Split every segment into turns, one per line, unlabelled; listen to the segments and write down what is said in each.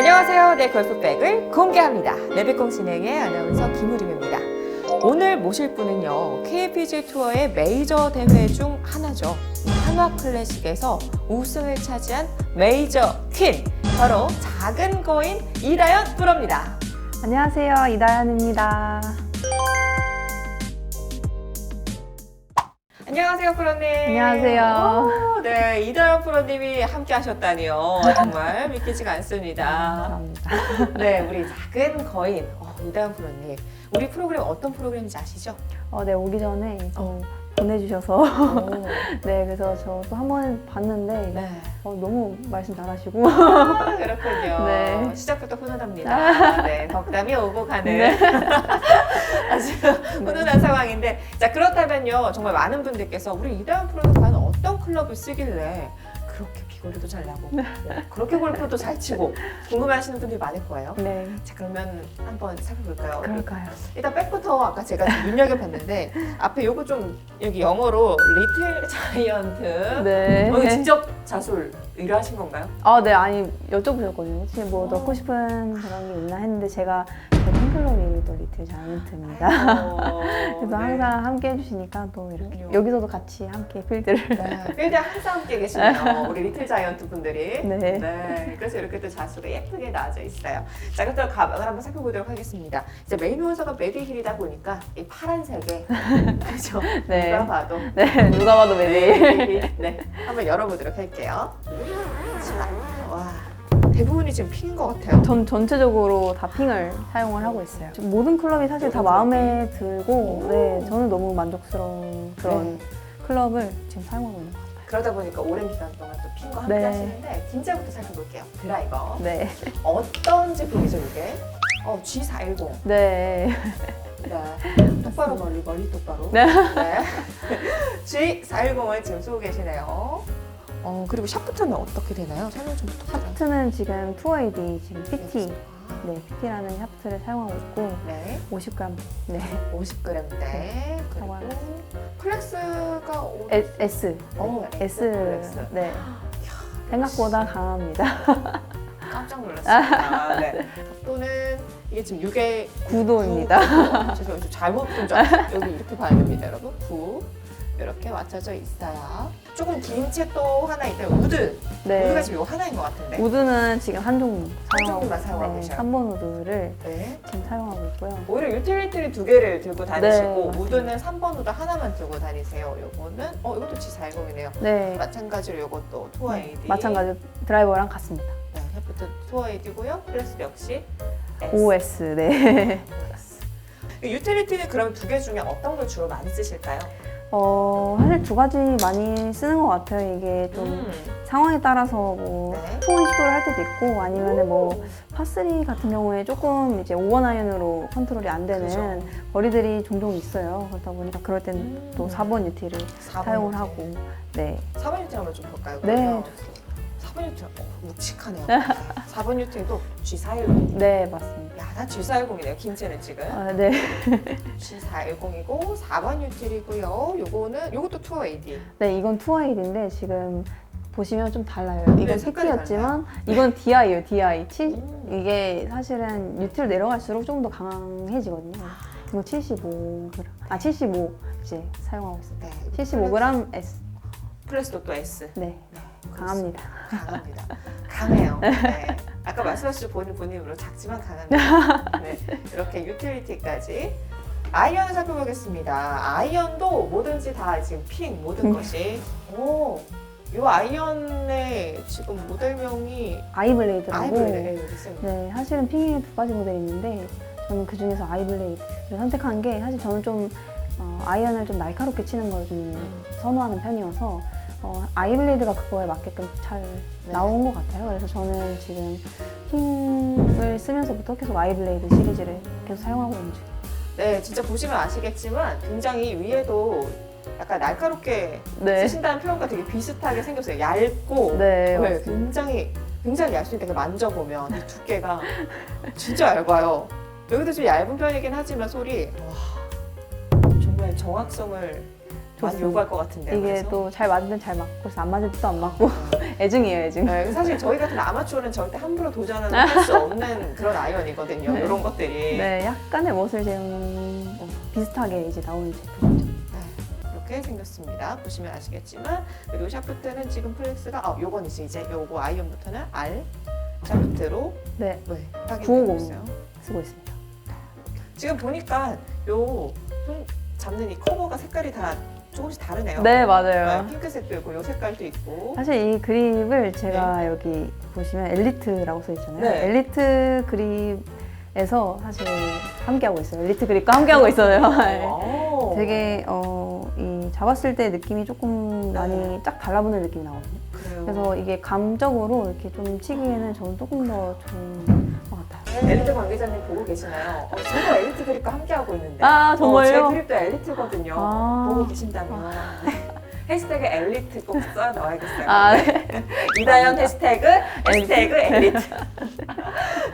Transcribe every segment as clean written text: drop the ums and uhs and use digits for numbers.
안녕하세요. 내 골프백을 공개합니다. 레벨공 진행의 아나운서 김우림입니다. 오늘 모실 분은요, KPG 투어의 메이저 대회 중 하나죠. 한화 클래식에서 우승을 차지한 메이저 퀸, 바로 작은 거인 이다연 프로입니다.
안녕하세요, 이다연입니다.
안녕하세요, 프로님.
안녕하세요.
네, 이다연 프로님이 함께 하셨다니요. 정말 믿기지가 않습니다.
감사합니다.
네, 우리 작은 거인 이다연 프로님. 우리 프로그램 어떤 프로그램인지 아시죠?
네, 오기 전에 보내주셔서 네, 그래서 저도 한번 봤는데
네.
너무 말씀 잘하시고
그렇군요.
네.
시작부터 훈훈합니다. 네, 덕담이 오고 가는
네.
아주 훈훈한 상황인데, 자, 그렇다면요, 정말 많은 분들께서 우리 이다연 프로는 과연 어떤 클럽을 쓰길래 그렇게 비거리도 잘 나고 그렇게 골프도 잘 치고 궁금해하시는 분들이 많을 거예요.
네,
자, 그러면 한번 살펴볼까요?
그럴까요?
일단 백부터 아까 제가 좀 눈여겨봤는데 앞에 요거 좀 여기 영어로 리틀 자이언트.
네.
이거 직접 자술 의뢰하신 건가요?
네, 아니 여쭤보셨거든요. 혹시 뭐 넣고 싶은 그런 게 있나 했는데 제가 제 팬클럽이 또 리틀 자이언트입니다. 그래서 항상 함께 해주시니까 또 이렇게 여기서도 같이 함께 필드를
네, 필드에 항상 함께 계시네요. 우리 리틀 자이언트 분들이.
네.
그래서 이렇게 또 자수가 예쁘게 나와져 있어요. 자, 그럼 또 가방을 한번 살펴보도록 하겠습니다. 이제 메인 원서가 메디힐이다 보니까 이 파란색에 그렇죠.
네.
누가 봐도
네, 누가 봐도 매일
메디힐. 네, 한번 열어보도록 할게요. 자, 와, 대부분이 지금 핑인 것 같아요.
전 전체적으로 다 핑을 사용을 하고 있어요. 지금 모든 클럽이 사실 다 마음에 들고, 네, 저는 너무 만족스러운 그런 클럽을 지금 사용하고 있는 것 같아요.
그러다 보니까 오랜 기간 동안 또 핑과 함께
네.
하시는데 긴장부터 살펴볼게요. 드라이버.
네,
어떤 제품이죠, 이게? G410.
네,
네. 똑바로 멀리 똑바로.
네.
G410을 지금 쓰고 계시네요. 그리고 샤프트는 어떻게 되나요? 설명 좀 부탁드려요.
샤프트는 지금 2AD 지금 PT, 네, PT라는 샤프트를 사용하고 있고,
네.
50g, 네,
50g대. 그리고
사용하고
플렉스가
S, S,
플렉스.
네, 생각보다 강합니다.
깜짝 놀랐습니다. 네. 각도는 이게 지금 6의
9도입니다.
죄송해요. 잘못 본 줄 알았어요. 여기 이렇게 봐야 됩니다, 여러분. 9. 이렇게 맞춰져 있어요. 조금 긴 채 또 하나 있대요. 우드.
네,
우드가 지금 요 하나인 것 같은데.
우드는 지금 한 종류
한 종류만 사용하고
네,
계셔요.
3번 우드를
네.
지금 사용하고 있고요.
오히려 유틸리티를 두 개를 들고 다니시고
네, 맞습니다.
우드는 3번 우드 하나만 들고 다니세요. 요거는 이것도 G410이네요.
네,
마찬가지로 요것도 투어 AD.
마찬가지 드라이버랑 같습니다.
네, 샤프트 투어 AD고요. 플렉스 역시 S.
OS, 네.
유틸리티는 그럼 두 개 중에 어떤 걸 주로 많이 쓰실까요?
사실 두 가지 많이 쓰는 것 같아요. 이게 좀 상황에 따라서 뭐
네.
투원 시도를 할 때도 있고 아니면은 뭐 파3 같은 경우에 조금 이제 5번 아이언으로 컨트롤이 안 되는
그죠.
거리들이 종종 있어요. 그러다 보니까 그럴 때는 또 4번 유티를
4번
사용을
유틸.
하고, 네.
4번 유틸 한번 좀 볼까요?
네,
그러면? 4번 유틸 묵직하네요. 4번 유틸도 G410.
네, 맞습니다.
야, 다 G410이네요. 김치는 지금.
네.
G410이고 4번 유틸이고요. 요것도 투어 AD.
네, 이건 투어에이드인데 지금 보시면 좀 달라요.
네,
이건
색깔이
PT였지만 이건 DI예요, DI.
음.
이게 사실은 유틸 내려갈수록 좀 더 강해지거든요. 이거 75g. 75 이제 사용하고 있습니다.
네.
75g S.
플렉스도 또 S.
네,
네,
강합니다.
강합니다. 강해요. 네. 아까 말씀하신 본인으로 작지만 강합니다. 네. 이렇게 유틸리티까지. 아이언을 살펴보겠습니다. 아이언도 뭐든지 다 지금 핑 모든 것이. 요 아이언의 지금 모델명이
아이블레이드라고.
아이블레이드 있습니다.
네, 사실은 핑에 두 가지 모델이 있는데 저는 그 중에서 아이블레이드를 선택한 게 사실 저는 좀 아이언을 좀 날카롭게 치는 걸 좀 선호하는 편이어서 아이블레이드가 그거에 맞게끔 잘
네.
나온 것 같아요. 그래서 저는 지금 핑을 쓰면서부터 계속 아이블레이드 시리즈를 계속 사용하고 있는 중이에요.
네, 진짜 보시면 아시겠지만 굉장히 위에도 약간 날카롭게
네.
쓰신다는 표현과 되게 비슷하게 생겼어요. 얇고
네,
네, 굉장히 얇습니다. 만져보면 이 두께가 진짜 얇아요. 여기도 좀 얇은 편이긴 하지만 솔이 정말 정확성을 많이
좋습니다.
요구할 것 같은데요.
이게
그래서?
또 잘 맞으면 잘 맞고 그래서 안 맞을 때도 안 맞고 애증이에요, 애증.
네, 사실 저희 같은 아마추어는 절대 함부로 도전을 할 수 없는 그런 아이언이거든요.
네.
이런 것들이.
네, 약간의 멋을 재우는 비슷하게 이제 나오는 제품이죠.
이렇게 생겼습니다. 보시면 아시겠지만 그리고 샤프트는 지금 플렉스가 요건 이제 요거 아이언부터는 R 샤프트로
네,
확인되고
950
있어요.
쓰고 있습니다.
지금 보니까 요 손 잡는 이 커버가 색깔이 다 조금씩 다르네요.
네, 맞아요.
핑크색도 있고 요 색깔도 있고.
사실 이 그립을 제가 여기 보시면 엘리트라고 써 있잖아요.
네.
엘리트 그립에서 사실 함께하고 있어요. 엘리트 그립과 함께하고 있어요.
오.
되게 이 잡았을 때 느낌이 조금 많이 쫙 달라붙는 느낌이 나거든요.
그래요.
그래서 이게 감적으로 이렇게 좀 치기에는 저는 조금 더 좋은 것 같아요.
엘리트 관계자님 보고 계시나요? 저도 엘리트 그립과 함께하고 있는데.
아, 정말요?
제 그립도 엘리트거든요.
아.
보고 계신다면. 해시태그 엘리트 꼭 써 넣어야겠어요.
아, 네.
이다연 해시태그 엘리트.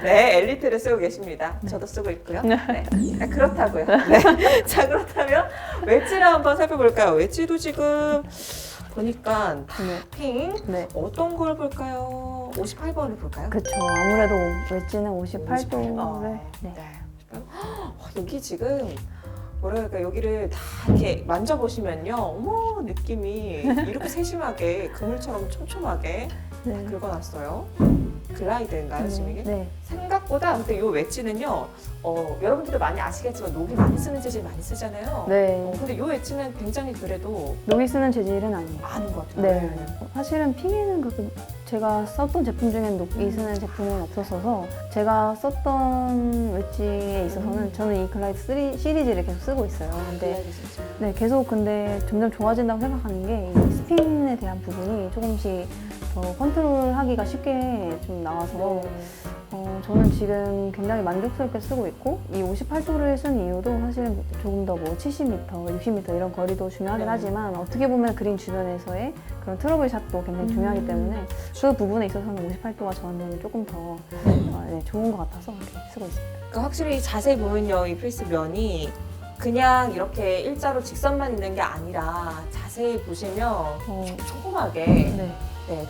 네, 엘리트를 쓰고 계십니다. 저도 쓰고 있고요. 네. 그렇다고요. 네. 자, 그렇다면 웨지를 한번 살펴볼까요? 웨지도 지금 보니까
네.
핑
네.
어떤 걸 볼까요? 58번을 볼까요?
그쵸. 아무래도 웨지는
58.
58도를. 네.
여기 지금 뭐랄까 여기를 다 이렇게 만져보시면요, 어머 느낌이 이렇게 세심하게 그물처럼 촘촘하게
네.
긁어놨어요. 글라이드인가요 지금 이게?
네.
생각보다 근데 이 웨지는요, 여러분들도 많이 아시겠지만 녹이 많이 쓰는 재질 많이 쓰잖아요.
네.
근데 이 웨지는 굉장히 그래도
녹이 쓰는 재질은 아니에요.
많은 것 같아요.
네. 사실은 핑에는 그렇게 제가 썼던 제품 중엔 녹이 쓰는 제품은 없었어서 제가 썼던 웨지에 있어서는 저는 이 글라이드 3 시리즈를 계속 쓰고 있어요. 근데 네, 계속 근데 점점 좋아진다고 생각하는 게 이 스핀에 대한 부분이 조금씩 더 컨트롤하기가 쉽게 좀 나와서 저는 지금 굉장히 만족스럽게 쓰고 있고 이 58도를 쓴 이유도 사실 조금 더 뭐 70m, 60m 이런 거리도 중요하긴
네.
하지만 어떻게 보면 그린 주변에서의 그런 트러블 샷도 굉장히 중요하기 때문에 그 부분에 있어서는 58도가 저한테는 조금 더 좋은 것 같아서 이렇게 쓰고 있습니다.
그러니까 확실히 자세히 보면요, 이 필스 면이 그냥 이렇게 일자로 직선만 있는 게 아니라 자세히 보시면 촘촘하게
네.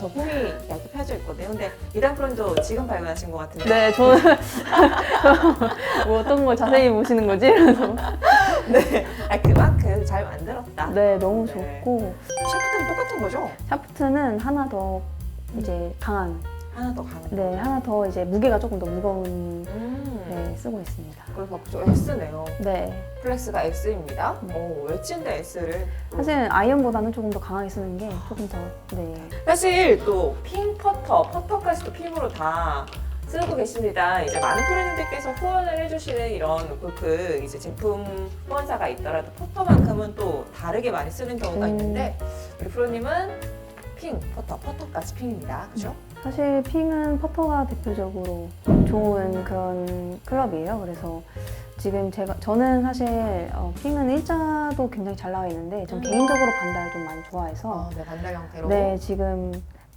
더 폼이 얇게 펴져 있거든요. 근데 이단 프론도 지금 발견하신 것 같은데.
네, 저는 뭐 어떤 걸 자세히 보시는 거지? 이러면서
네. 그만큼 잘 만들었다.
네, 너무
네.
좋고
샤프트는 똑같은 거죠?
샤프트는 하나 더 이제 강한,
하나 더 강한.
네, 하나 더 이제 무게가 조금 더 무거운 네, 쓰고 있습니다.
그래서 저 S네요.
네,
플렉스가 S입니다.
네.
웨지인데 S를.
사실 아이언보다는 조금 더 강하게 쓰는 게 조금 더 네.
사실 또 핑 퍼터까지도 핑으로 다 쓰고 계십니다. 이제 많은 프로님들께서 후원을 해주시는 이런 그 이제 제품 후원사가 있더라도 퍼터만큼은 또 다르게 많이 쓰는 경우가 있는데 우리 프로님은 핑, 퍼터까지 핑입니다. 그죠?
사실 핑은 퍼터가 대표적으로 좋은 그런 클럽이에요. 그래서 지금 저는 사실 핑은 일자도 굉장히 잘 나와 있는데 전 개인적으로 반달 좀 많이 좋아해서
네, 반달 형태로.
네, 지금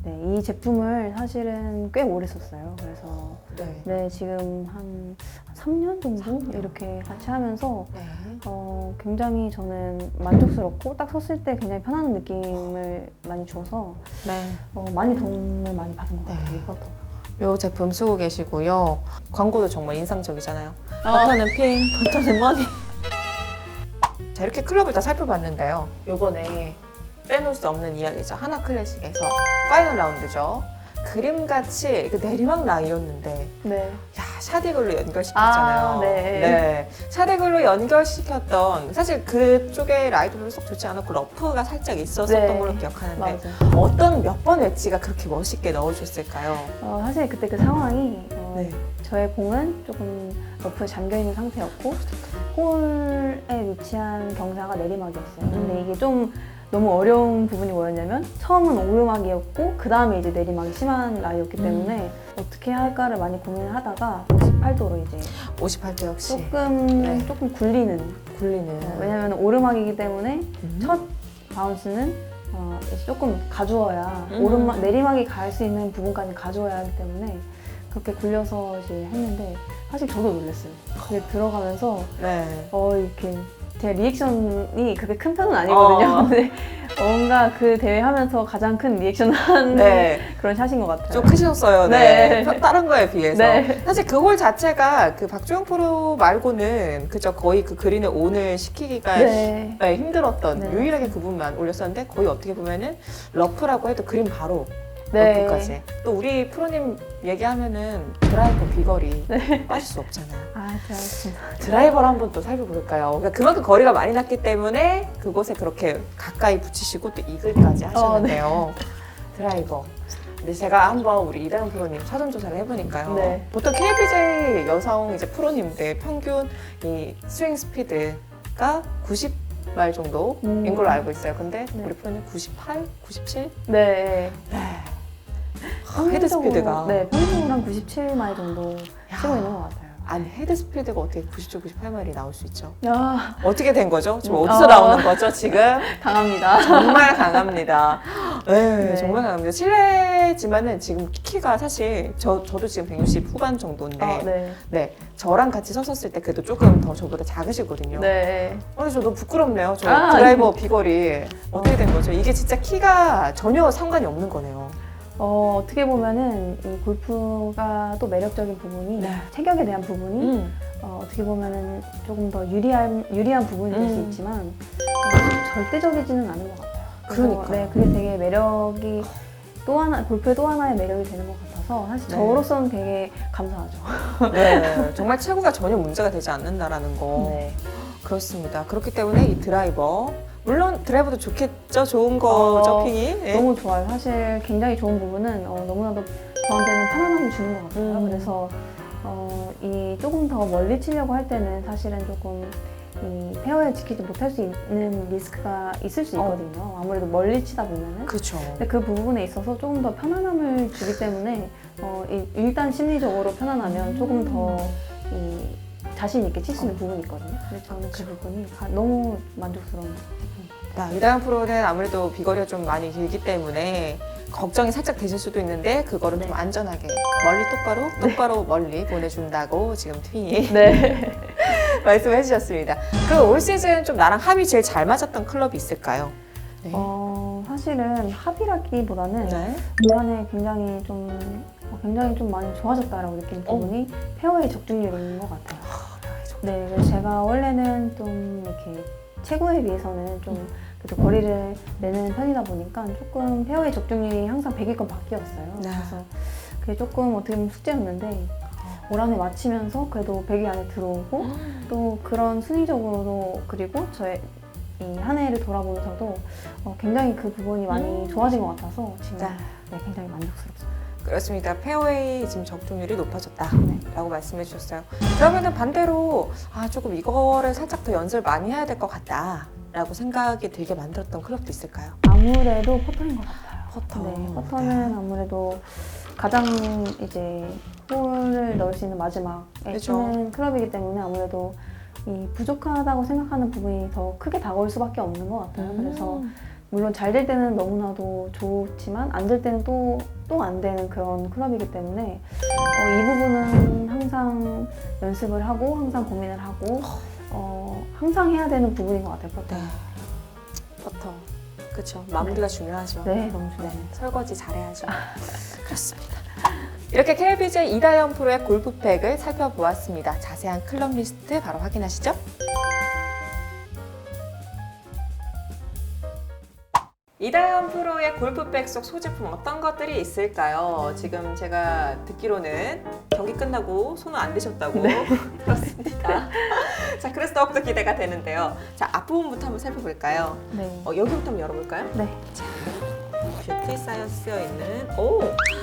이 제품을 사실은 꽤 오래 썼어요. 그래서
네.
지금 한 3년 정도 이렇게 같이 하면서
네.
굉장히 저는 만족스럽고 딱 섰을 때 굉장히 편안한 느낌을 많이 줘서
네.
많이 도움을 많이 받은 것 같아요. 이 퍼터.
요 제품 쓰고 계시고요. 광고도 정말 인상적이잖아요. 버터는 핑, 버터는 머니. 자, 이렇게 클럽을 다 살펴봤는데요. 요번에 빼놓을 수 없는 이야기죠. 하나 클래식에서 파이널 라운드죠. 그림같이 그 내리막 라이였는데
네.
야, 샤디글로 연결시켰잖아요.
아, 네.
샤디글로 연결시켰던 사실 그쪽에 라이도 썩 좋지 않았고 러프가 살짝 있었던
네.
걸로 기억하는데
맞아요.
어떤 몇 번 웨지가 그렇게 멋있게 넣어줬을까요?
사실 그때 그 상황이
네.
저의 공은 조금 러프에 잠겨있는 상태였고 홀에 위치한 경사가 내리막이었어요. 근데 이게 좀 너무 어려운 부분이 뭐였냐면 처음은 오르막이었고 그 다음에 이제 내리막이 심한 라이였기 때문에 어떻게 할까를 많이 고민을 하다가 58도로 이제
58도 역시
조금 굴리는 왜냐면 오르막이기 때문에 첫 바운스는 이제 조금 가주어야 내리막이 갈 수 있는 부분까지 가주어야 하기 때문에 그렇게 굴려서 이제 했는데 사실 저도 놀랐어요. 그게 들어가면서
네.
이렇게 제 리액션이 그렇게 큰 편은 아니거든요. 근데 뭔가 그 대회 하면서 가장 큰 리액션을 한
네.
그런 샷인 것 같아요.
좀 크셨어요. 네.
네.
다른 거에 비해서.
네.
사실 그 홀 자체가 그 박주영 프로 말고는 그저 거의 그 그린을 온을 시키기가
네.
네, 힘들었던
네.
유일하게 그 부분만 올렸었는데 거의 어떻게 보면은 러프라고 해도 그린 바로
네.
러프까지. 또 우리 프로님 얘기하면은 드라이버 비거리 빠질 수 없잖아요.
아, 잘했습니다.
드라이버를 한번 또 살펴볼까요? 그러니까 그만큼 거리가 많이 났기 때문에 그곳에 그렇게 가까이 붙이시고 또 이글까지 하셨는데요. 드라이버. 근데 제가 한번 우리 이다영 프로님 사전 조사를 해보니까요.
네.
보통 KPJ 여성 이제 프로님들 평균 이 스윙 스피드가 90마일 정도인 걸로 알고 있어요. 근데
네.
우리 프로님 98, 97?
네.
헤드 스피드가.
네, 평균적으로 한 97마일 정도 치고 있는 것 같아요.
아니 헤드 스피드가 어떻게 97, 98마일이 나올 수 있죠?
야,
어떻게 된 거죠? 지금 어디서 나오는 거죠 지금?
강합니다.
정말 강합니다. 네,
네.
정말 강합니다. 실례지만은 지금 키가 사실 저도 지금 160 후반 정도인데
네.
네, 저랑 같이 섰었을 때 그래도 조금 더 저보다 작으시거든요.
네.
근데 저 너무 부끄럽네요. 저
아,
드라이버 비거리 어떻게 된 거죠? 이게 진짜 키가 전혀 상관이 없는 거네요.
어떻게 보면은 이 골프가 또 매력적인 부분이
네.
체격에 대한 부분이 어떻게 보면은 조금 더 유리한 부분이 될 수 있지만 절대적이지는 않은 것 같아요. 그래서
그러니까요.
네, 그게 되게 매력이 또 하나 골프의 또 하나의 매력이 되는 것 같아서 사실
네.
저로서는 되게 감사하죠.
네, 정말 체구가 전혀 문제가 되지 않는다라는 거.
네.
그렇습니다. 그렇기 때문에 이 드라이버 물론 드라이버도 좋겠죠. 좋은 거죠, 핑이. 네.
너무 좋아요. 사실 굉장히 좋은 부분은 너무나도 저한테는 편안함을 주는 것 같아요. 그래서 이 조금 더 멀리 치려고 할 때는 사실은 조금 이 페어에 지키지 못할 수 있는 리스크가 있을 수 있거든요. 아무래도 멀리 치다 보면은.
그렇죠.
근데 그 부분에 있어서 조금 더 편안함을 주기 때문에 일단 심리적으로 편안하면 조금 더 자신 있게 칠 수 있는 부분이 있거든요. 근데 저는 그 부분이 너무 만족스러운
이다영 프로는 아무래도 비거리가 좀 많이 길기 때문에 걱정이 살짝 되실 수도 있는데 그거를 좀 안전하게 멀리 똑바로 멀리 보내준다고 지금 핑이
네.
말씀해 주셨습니다. 그럼 올 시즌 좀 나랑 합이 제일 잘 맞았던 클럽이 있을까요? 네.
사실은 합이라기보다는
네.
올 한해 굉장히 좀 많이 좋아졌다라고 느끼는 부분이 페어웨이 적중률인 것 같아요. 네, 그래서 제가 원래는 좀 이렇게 최고에 비해서는 좀 그래도 거리를 내는 편이다 보니까 조금 페어웨이 적중률이 항상 100위권 밖이었어요.
네.
그래서 그게 조금 어떻게 보면 숙제였는데 올 한해 마치면서 그래도 100위 안에 들어오고 또 그런 순위적으로도 그리고 저의 이 한 해를 돌아보면서도 굉장히 그 부분이 많이 좋아진 것 같아서 지금 네, 굉장히 만족스럽습니다.
그렇습니다. 페어웨이 지금 적중률이 높아졌다라고 말씀해 주셨어요. 그러면은 반대로 조금 이거를 살짝 더 연습을 많이 해야 될 것 같다라고 생각이 들게 만들었던 클럽도 있을까요?
아무래도 퍼터인 것 같아요.
퍼터.
네, 퍼터는 아무래도 가장 이제 홀을 넣을 수 있는 마지막에
그렇죠.
치는 클럽이기 때문에 아무래도 이 부족하다고 생각하는 부분이 더 크게 다가올 수밖에 없는 것 같아요. 그래서 물론 잘 될 때는 너무나도 좋지만 안 될 때는 또 안 되는 그런 클럽이기 때문에 이 부분은 항상 연습을 하고 항상 고민을 하고 항상 해야 되는 부분인 것 같아요. 퍼터.
네. 퍼터. 그렇죠. 마무리가 중요하죠.
네, 너무 좋아요.
설거지 잘해야죠. 그렇습니다. 이렇게 KLPGA 이다영 프로의 골프팩을 살펴보았습니다. 자세한 클럽 리스트 바로 확인하시죠. 이다영 프로의 골프백 속 소지품 어떤 것들이 있을까요? 지금 제가 듣기로는 경기 끝나고 손을 안 대셨다고 들었습니다. 자, 그래서 더욱더 기대가 되는데요. 자, 앞부분부터 한번 살펴볼까요?
네.
여기부터 한번 열어볼까요?
네.
뷰티 쌓여 있는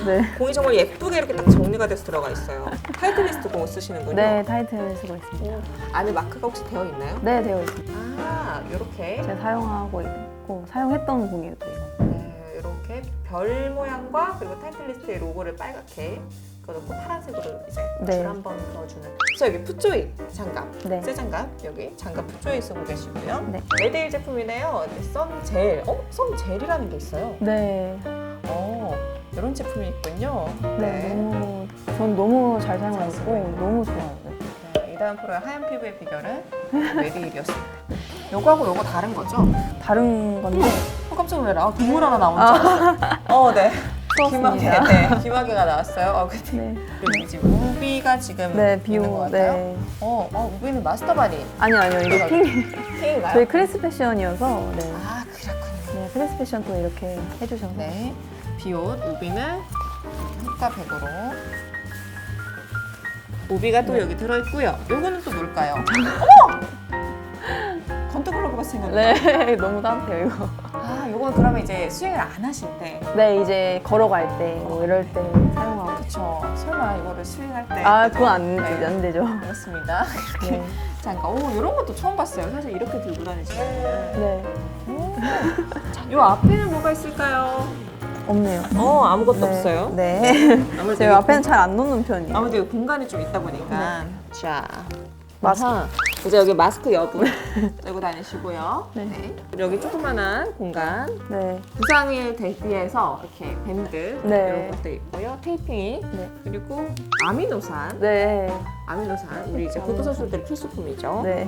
네.
공이 정말 예쁘게 이렇게 딱 정리가 돼서 들어가 있어요. 타이틀리스트 공을 쓰시는군요.
네, 타이틀을 쓰고 있습니다.
안에 마크가 혹시 되어 있나요?
네, 되어 있습니다.
이렇게.
제가 사용하고 있고 사용했던 공이에요, 또 이거.
네, 이렇게 별 모양과 그리고 타이틀리스트의 로고를 빨갛게 그어놓고 파란색으로 이제
네.
줄 한번 그어주는. 저 여기 풋조이 장갑,
네.
쇠 장갑 여기 장갑 풋조이 쓰고 계시고요.
네.
레드힐 제품이네요. 썬젤. 썬젤이라는 게 있어요.
네.
이런 제품이 있군요.
네. 전 너무 잘 사용하고 있고 너무 좋아요.
이다영 프로의 하얀 피부의 비결은 레드힐이었습니다. 요거하고 요거 다른 거죠?
다른 건데
깜짝 놀래라. 동물 하나 나온 줄 알았어요. 네. 귀마개,
부럽습니다.
네, 귀마개가 나왔어요. 근데
네.
그리고 지금 우비가 지금
네,
있는 것 같아요.
네.
우비는 마스터바디.
아니요, 이거 핑.
핑인가요?
저희 클래스 패션이어서, 네.
아, 그렇군요.
네, 클래스 패션 또 이렇게 해주셔서.
네. 비옷, 우비는 흑과 백으로. 우비가 또 여기 들어있고요. 요거는 또 뭘까요? 어머! 건더블로그가 생겼네.
네, 너무 따뜻해요, 이거.
아, 요건 그러면 이제 수행을 안 하실 때.
네, 이제 걸어갈 때, 뭐 이럴 때 사용하고.
그쵸. 설마 이거를 수행할 때.
아, 그건 안,
네.
안 되죠.
그렇습니다. 이렇게.
네.
잠깐, 이런 것도 처음 봤어요. 사실 이렇게 들고 다니시는.
네,
자, 요 앞에는 뭐가 있을까요?
없네요.
아무것도
네.
없어요.
네.
아무래도
제가
이게
앞에는 잘 안 놓는 편이에요.
아무래도 여기 공간이 좀 있다 보니까. 자,
마스크.
이제 여기 마스크 여분 들고 다니시고요.
네.
네. 여기 조그만한 공간.
네.
부상을 대비해서 이렇게 밴드
네.
이런 것도 있고요. 테이핑이
네.
그리고 아미노산.
네.
아미노산 우리 이제 골프 선수들 필수품이죠.
네.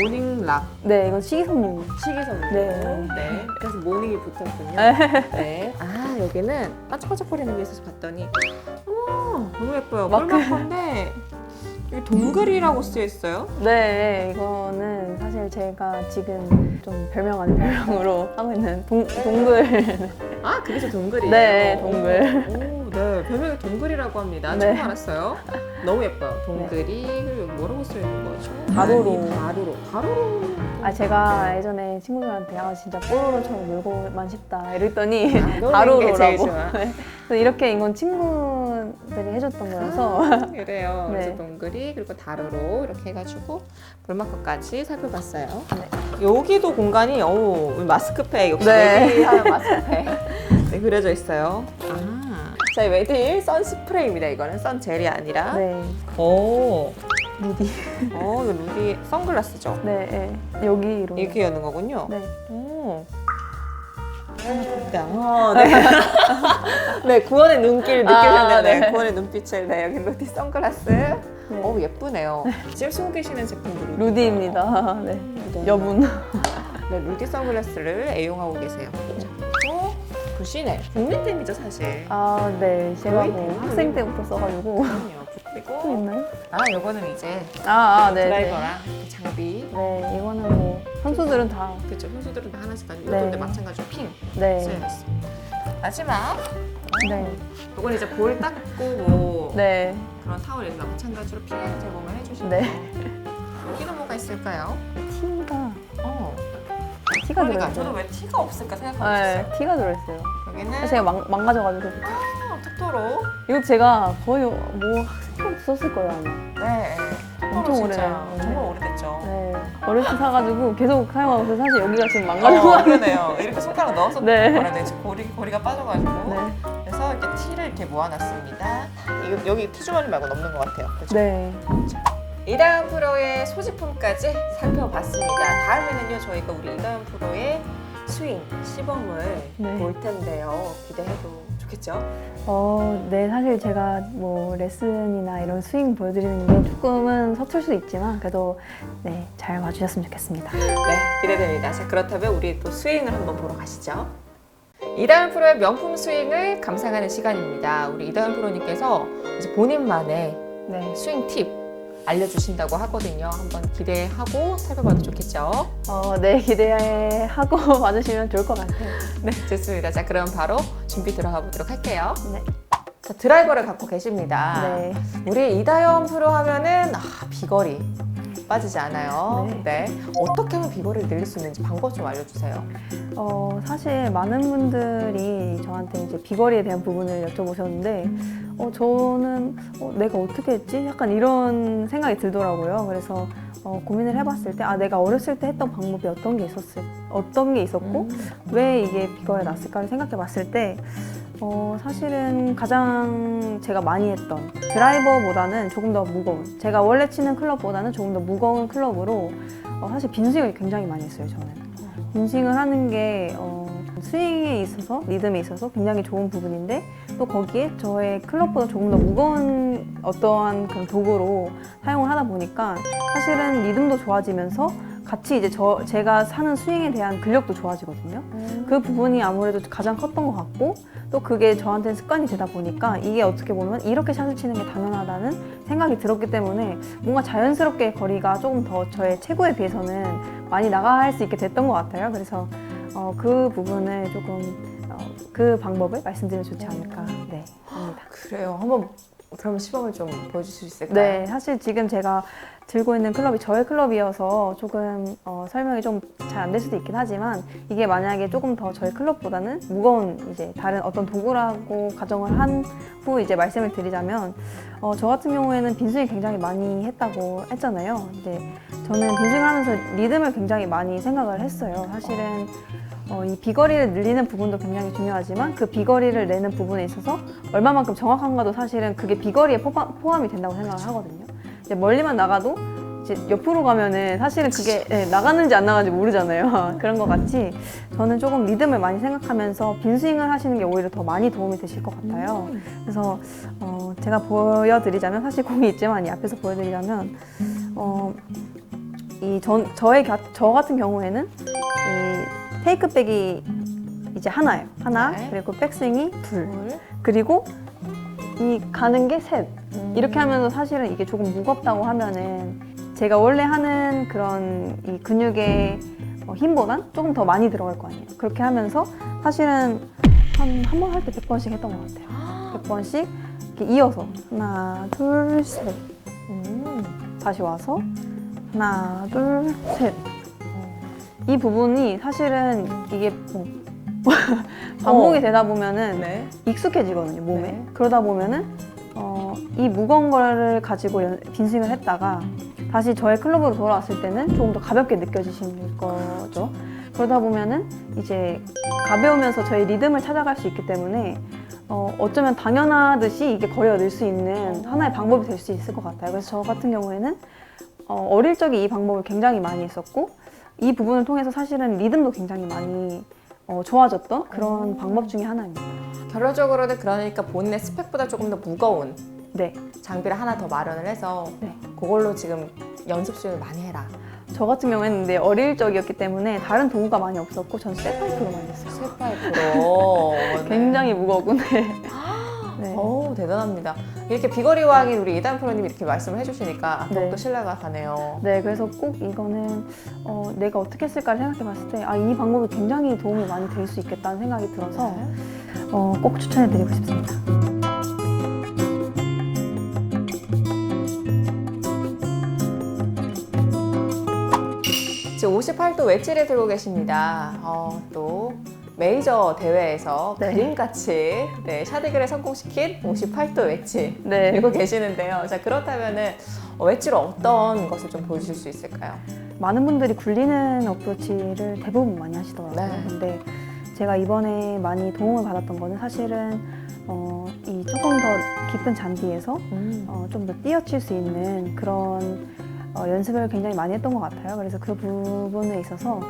모닝락
네, 이건 식이섬유.
식이섬유.
네.
네. 그래서 모닝이 붙었군요. 네. 아 여기는 반짝반짝거리는 게 있어서 봤더니 너무 예뻐요.
마크.
꿀맛 건데 여기 동글이라고 쓰여 있어요.
네, 이거는 사실 제가 지금 좀 별명 아닌 별명으로 하고 있는 동글.
아 그래서 동글이에요.
네, 동글.
오, 네, 별명이 동글이라고 합니다.
네.
처음 알았어요. 너무 예뻐요. 동글이 그리고 뭐라고 쓰여 있는 거죠?
가로로.
가로로.
제가 예전에 친구들한테 진짜 뽀로로처럼 놀고만 싶다 이랬더니
노는 게 제일
가로로라고.
좋아.
그래서 이렇게 이건 친구들이 해줬던 거여서
그래요.
네.
그래서 동글이 그리고 가로로 이렇게 해가지고 볼마크까지 살펴봤어요.
네.
여기도 공간이 마스크팩 역시
네.
웨디하는 마스크팩 네, 그려져 있어요. 자, 웨딜 선스프레이입니다. 이거는 선젤이 아니라.
네,
오,
루디.
이거 루디 선글라스죠.
네, 네. 여기로.
이렇게 여는 거군요.
네.
오. 네. 네, 구원의 눈길 느끼셨네요. 네,
네.
구원의 눈빛을. 네, 여기 루디 선글라스.
네.
예쁘네요. 지금 쓰고 계시는 제품도
루디입니다. 네.
네.
여분.
네, 루디 선글라스를 애용하고 계세요. 자, 그리고 부시넬. 국민템이죠, 사실.
네. 제가
거의
뭐
대부분.
학생 때부터 써가지고.
그럼요.
또
그리고
있나요?
요거는 이제
네.
드라이버랑 그 장비.
네, 이거는 뭐 선수들은 다.
그렇죠. 선수들은 다 하나씩 가지고
네.
이것도 마찬가지로 핑
네.
쓰여있습니다. 마지막.
네.
요건 이제 볼 닦고 뭐
네.
그런 타월이나 마찬가지로 핑 제공을 해주시고
네.
여기는 뭐가 있을까요?
티가
그러니까
들어있어요.
저도 왜 티가 없을까 생각하고
네,
있었어요.
티가 들어있어요.
여기는
제가 망가져가지고.
토토로.
이거 제가 거의 뭐 학생 때부터 썼을 거예요, 아마.
네.
엄청
진짜
오래돼요.
정말 오래됐죠.
네. 어렸을 때 사가지고 계속 사용하고 있어서 사실 여기가 지금 망가져가지고.
그러네요. 이렇게 손가락 넣어서
네.
그러네. 지금 고리가 빠져가지고.
네.
그래서 이렇게 티를 이렇게 모아놨습니다. 이거 여기 티 주머니 말고 넘는 것 같아요. 그렇죠?
네.
이다은 프로의 소지품까지 살펴봤습니다. 다음에는요 저희가 우리 이다은 프로의 스윙 시범을
네.
볼 텐데요. 기대해도 좋겠죠?
네, 사실 제가 뭐 레슨이나 이런 스윙 보여드리는 게 조금은 서툴 수 있지만 그래도 네, 잘 와주셨으면 좋겠습니다.
네, 기대됩니다. 자, 그렇다면 우리 또 스윙을 한번 보러 가시죠. 이다은 프로의 명품 스윙을 감상하는 시간입니다. 우리 이다은 프로님께서 이제 본인만의
네.
스윙 팁 알려주신다고 하거든요. 한번 기대하고 살펴봐도 좋겠죠?
네, 기대하고 봐주시면 좋을 것 같아요.
네, 좋습니다. 자, 그럼 바로 준비 들어가 보도록 할게요.
네.
자, 드라이버를 갖고 계십니다.
네.
우리 이다연 프로 하면은 비거리 빠지지 않아요.
네.
어떻게 하면 비거리를 늘릴 수 있는지 방법 좀 알려주세요.
사실 많은 분들이 저한테 이제 비거리에 대한 부분을 여쭤보셨는데, 저는 내가 어떻게 했지? 약간 이런 생각이 들더라고요. 그래서 고민을 해봤을 때, 내가 어렸을 때 했던 방법이 어떤 게 있었고, 왜 이게 비거리가 났을까를 생각해봤을 때, 사실은 가장 제가 많이 했던 드라이버보다는 조금 더 무거운, 제가 원래 치는 클럽보다는 조금 더 무거운 클럽으로 사실 빈스윙을 굉장히 많이 했어요, 저는. 빈스윙을 하는 게 스윙에 있어서, 리듬에 있어서 굉장히 좋은 부분인데 또 거기에 저의 클럽보다 조금 더 무거운 어떠한 그런 도구로 사용을 하다 보니까 사실은 리듬도 좋아지면서 같이 이제 제가 사는 스윙에 대한 근력도 좋아지거든요. 그 부분이 아무래도 가장 컸던 것 같고 또 그게 저한테는 습관이 되다 보니까 이게 어떻게 보면 이렇게 샷을 치는 게 당연하다는 생각이 들었기 때문에 뭔가 자연스럽게 거리가 조금 더 저의 최고에 비해서는 많이 나갈 수 있게 됐던 것 같아요. 그래서 그 부분을 조금 그 방법을 말씀드리면 좋지 않을까 네, 합니다.
그래요. 한번 그럼 시범을 좀 보여줄 수 있을까요?
네, 사실 지금 제가 들고 있는 클럽이 저의 클럽이어서 조금 설명이 좀 잘 안 될 수도 있긴 하지만 이게 만약에 조금 더 저의 클럽보다는 무거운 이제 다른 어떤 도구라고 가정을 한 후 이제 말씀을 드리자면 저 같은 경우에는 빈스윙 굉장히 많이 했다고 했잖아요. 근데 저는 빈스윙을 하면서 리듬을 굉장히 많이 생각을 했어요. 사실은 이 비거리를 늘리는 부분도 굉장히 중요하지만 그 비거리를 내는 부분에 있어서 얼마만큼 정확한가도 사실은 그게 비거리에 포함이 된다고 생각을 하거든요. 이제 멀리만 나가도 이제 옆으로 가면은 사실은 그게 나가는지 안 나가는지 모르잖아요. 그런 것 같이 저는 조금 리듬을 많이 생각하면서 빈스윙을 하시는 게 오히려 더 많이 도움이 되실 것 같아요. 그래서 제가 보여드리자면 사실 공이 있지만 이 앞에서 보여드리자면 저 같은 경우에는 이 테이크백이 이제 하나예요. 하나,
네.
그리고 백스윙이 둘, 그리고 이 가는 게 셋. 이렇게 하면서 사실은 이게 조금 무겁다고 하면은 제가 원래 하는 그런 이 근육의 힘보단 조금 더 많이 들어갈 거 아니에요. 그렇게 하면서 사실은 한 번 할 때 100번씩 했던 것 같아요. 100번씩 이렇게 이어서 하나, 둘, 셋. 다시 와서 하나, 둘, 셋. 이 부분이 사실은 이게 뭐 반복이 되다 보면은
네.
익숙해지거든요, 몸에.
네.
그러다 보면은 이 무거운 거를 가지고 빈스윙을 했다가 다시 저의 클럽으로 돌아왔을 때는 조금 더 가볍게 느껴지실 거죠. 그러다 보면은 이제 가벼우면서 저의 리듬을 찾아갈 수 있기 때문에 어쩌면 당연하듯이 이게 거리가 늘 수 있는 하나의 방법이 될 수 있을 것 같아요. 그래서 저 같은 경우에는 어릴 적에 이 방법을 굉장히 많이 했었고 이 부분을 통해서 사실은 리듬도 굉장히 많이 좋아졌던 그런 방법 중에 하나입니다.
결론적으로는 그러니까 본인의 스펙보다 조금 더 무거운
네.
장비를 하나 더 마련을 해서
네.
그걸로 지금 연습 스윙을 많이 해라.
저 같은 경우에는 근데 어릴 적이었기 때문에 다른 도구가 많이 없었고 전 쇠파이프로 많이 했어요.
쇠파이프로.
굉장히 무거운데. 네.
오, 대단합니다. 이렇게 비거리 왕인 우리 이다은 프로님이 이렇게 말씀을 해주시니까 더욱더
네.
신뢰가 가네요.
네, 그래서 꼭 이거는 내가 어떻게 했을까를 생각해봤을 때 이 방법이 굉장히 도움이 많이 될 수 있겠다는 생각이 들어서 꼭 추천해드리고 싶습니다.
지금 58도 웨지를 들고 계십니다. 또 메이저 대회에서
네.
그림같이 샤드기를 성공시킨 58도 웨지
네.
들고 계시는데요. 자, 그렇다면은 웨지로 어떤 것을 좀 보여주실 수 있을까요?
많은 분들이 굴리는 어프로치를 대부분 많이 하시더라고요.
네.
근데 제가 이번에 많이 도움을 받았던 거는 사실은 이 조금 더 깊은 잔디에서 좀 더 뛰어칠 수 있는 그런 연습을 굉장히 많이 했던 것 같아요. 그래서 그 부분에 있어서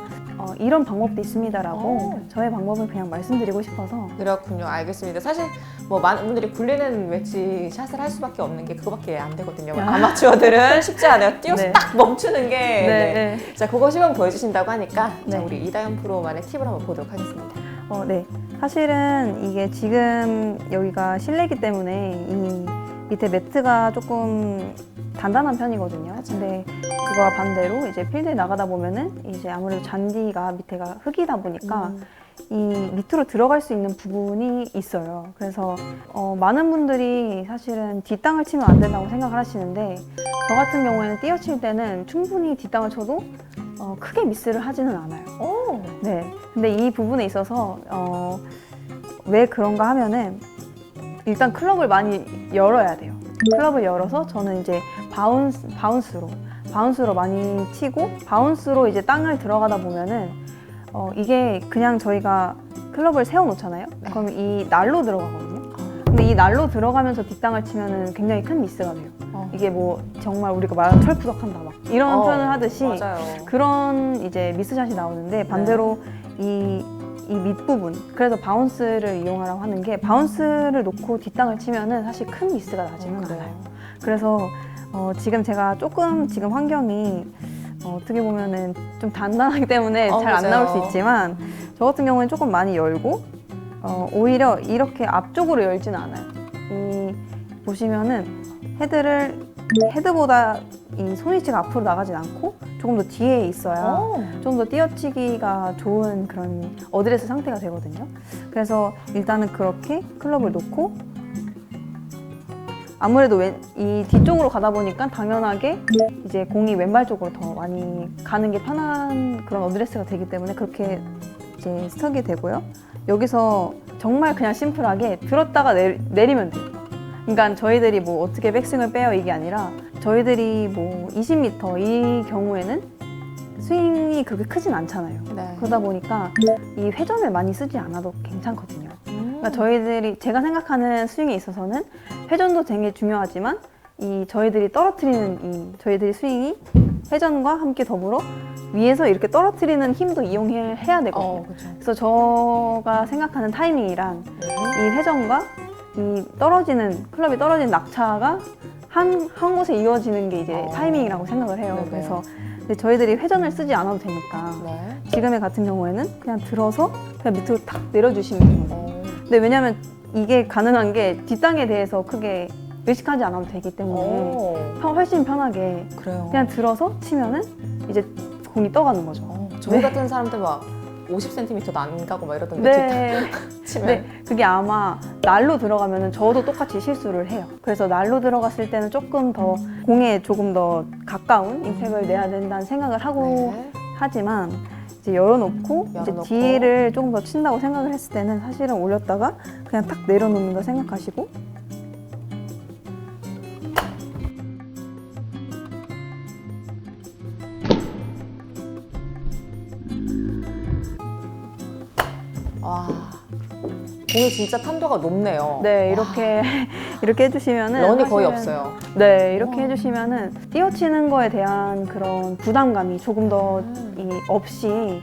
이런 방법도 있습니다라고 저의 방법을 그냥 말씀드리고 싶어서.
그렇군요. 알겠습니다. 사실 뭐 많은 분들이 굴리는 웨지 샷을 할 수밖에 없는 게 그거밖에 안 되거든요. 아마추어들은 쉽지 않아요. 뛰어서
네.
딱 멈추는 게.
네.
자, 그거 시범 보여주신다고 하니까 자,
네.
우리 이다은 프로만의 팁을 한번 보도록 하겠습니다.
네. 사실은 이게 지금 여기가 실내이기 때문에 이 밑에 매트가 조금 단단한 편이거든요. 근데 그거와 반대로 이제 필드에 나가다 보면은 이제 아무래도 잔디가 밑에가 흙이다 보니까 이 밑으로 들어갈 수 있는 부분이 있어요. 그래서 많은 분들이 사실은 뒷땅을 치면 안 된다고 생각을 하시는데 저 같은 경우에는 띄어칠 때는 충분히 뒷땅을 쳐도 크게 미스를 하지는 않아요. 네. 근데 이 부분에 있어서 왜 그런가 하면은 일단 클럽을 많이 열어야 돼요. 클럽을 열어서 저는 이제 바운스로 많이 치고 바운스로 이제 땅을 들어가다 보면은 이게 그냥 저희가 클럽을 세워 놓잖아요. 그럼 이 날로 들어가거든요. 근데 이 날로 들어가면서 뒷땅을 치면은 굉장히 큰 미스가 돼요. 이게 뭐 정말 우리가 말하는 철푸덕한다 막 이런 표현을 하듯이
맞아요.
그런 이제 미스샷이 나오는데 반대로 이 밑부분, 그래서 바운스를 이용하라고 하는 게 바운스를 놓고 뒷땅을 치면은 사실 큰 미스가 나지는 않아요. 그래서 지금 제가 조금 지금 환경이 어떻게 보면은 좀 단단하기 때문에 잘 안 나올 수
맞아요.
있지만 저 같은 경우는 조금 많이 열고 오히려 이렇게 앞쪽으로 열지는 않아요. 보시면은 헤드보다 이 손위치가 앞으로 나가진 않고 조금 더 뒤에 있어야 좀 더 띄어치기가 좋은 그런 어드레스 상태가 되거든요. 그래서 일단은 그렇게 클럽을 놓고 아무래도 이 뒤쪽으로 가다 보니까 당연하게 이제 공이 왼발 쪽으로 더 많이 가는 게 편한 그런 어드레스가 되기 때문에 그렇게 이제 서게 되고요. 여기서 정말 그냥 심플하게 들었다가 내리면 돼요. 그러니까 저희들이 뭐 어떻게 백스윙을 빼요 이게 아니라 저희들이 뭐 20m 이 경우에는 스윙이 그렇게 크진 않잖아요.
네.
그러다 보니까 이 회전을 많이 쓰지 않아도 괜찮거든요. 그러니까 제가 생각하는 스윙에 있어서는 회전도 되게 중요하지만 저희들이 떨어뜨리는 저희들이 스윙이 회전과 함께 더불어 위에서 이렇게 떨어뜨리는 힘도 이용해야 되거든요.
그렇죠.
그래서 제가 생각하는 타이밍이란 이 회전과 이 클럽이 떨어지는 낙차가 한 곳에 이어지는 게 이제 타이밍이라고 생각을 해요.
네네.
그래서 근데 저희들이 회전을 쓰지 않아도 되니까
네.
지금의 같은 경우에는 그냥 들어서 그냥 밑으로 탁 내려주시면 돼요. 근데 왜냐면 이게 가능한 게 뒷땅에 대해서 크게 의식하지 않아도 되기 때문에 훨씬 편하게
그래요.
그냥 들어서 치면은 이제 공이 떠가는 거죠.
저희
네.
같은 사람들 막 50cm도 안 가고 막 이러던데
네.
치면.
네, 그게 아마 날로 들어가면은 저도 똑같이 실수를 해요. 그래서 날로 들어갔을 때는 조금 더 공에 조금 더 가까운 임팩을 내야 된다는 생각을 하고
네.
하지만 이제 열어놓고 이제
열어놓고.
뒤를 조금 더 친다고 생각을 했을 때는 사실은 올렸다가 그냥 탁 내려놓는다 생각하시고
와, 공이 진짜 탄도가 높네요.
네 이렇게 이렇게 해주시면은
런이 거의
사실은
없어요.
네 이렇게 해주시면은 띄어치는 거에 대한 그런 부담감이 조금 더 없이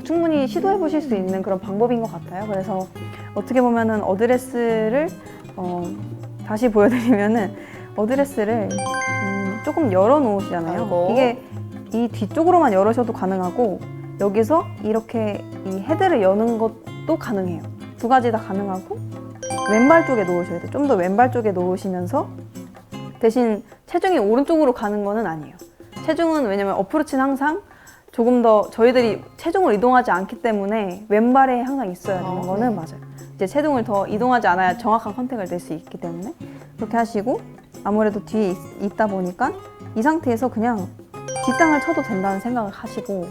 충분히 시도해 보실 수 있는 그런 방법인 것 같아요. 그래서 어떻게 보면은 어드레스를 다시 보여드리면은 어드레스를 조금 열어 놓으시잖아요.
아이고.
이게 이 뒤쪽으로만 열으셔도 가능하고 여기서 이렇게 이 헤드를 여는 것도 가능해요. 두 가지 다 가능하고 왼발 쪽에 놓으셔야 돼요. 좀 더 왼발 쪽에 놓으시면서 대신 체중이 오른쪽으로 가는 거는 아니에요. 체중은 왜냐면 어프로치는 항상 조금 더 저희들이 체중을 이동하지 않기 때문에 왼발에 항상 있어야 되는 거는
네.
맞아요. 이제 체중을 더 이동하지 않아야 정확한 컨택을 낼 수 있기 때문에 그렇게 하시고 아무래도 뒤에 있다 보니까 이 상태에서 그냥 뒷땅을 쳐도 된다는 생각을 하시고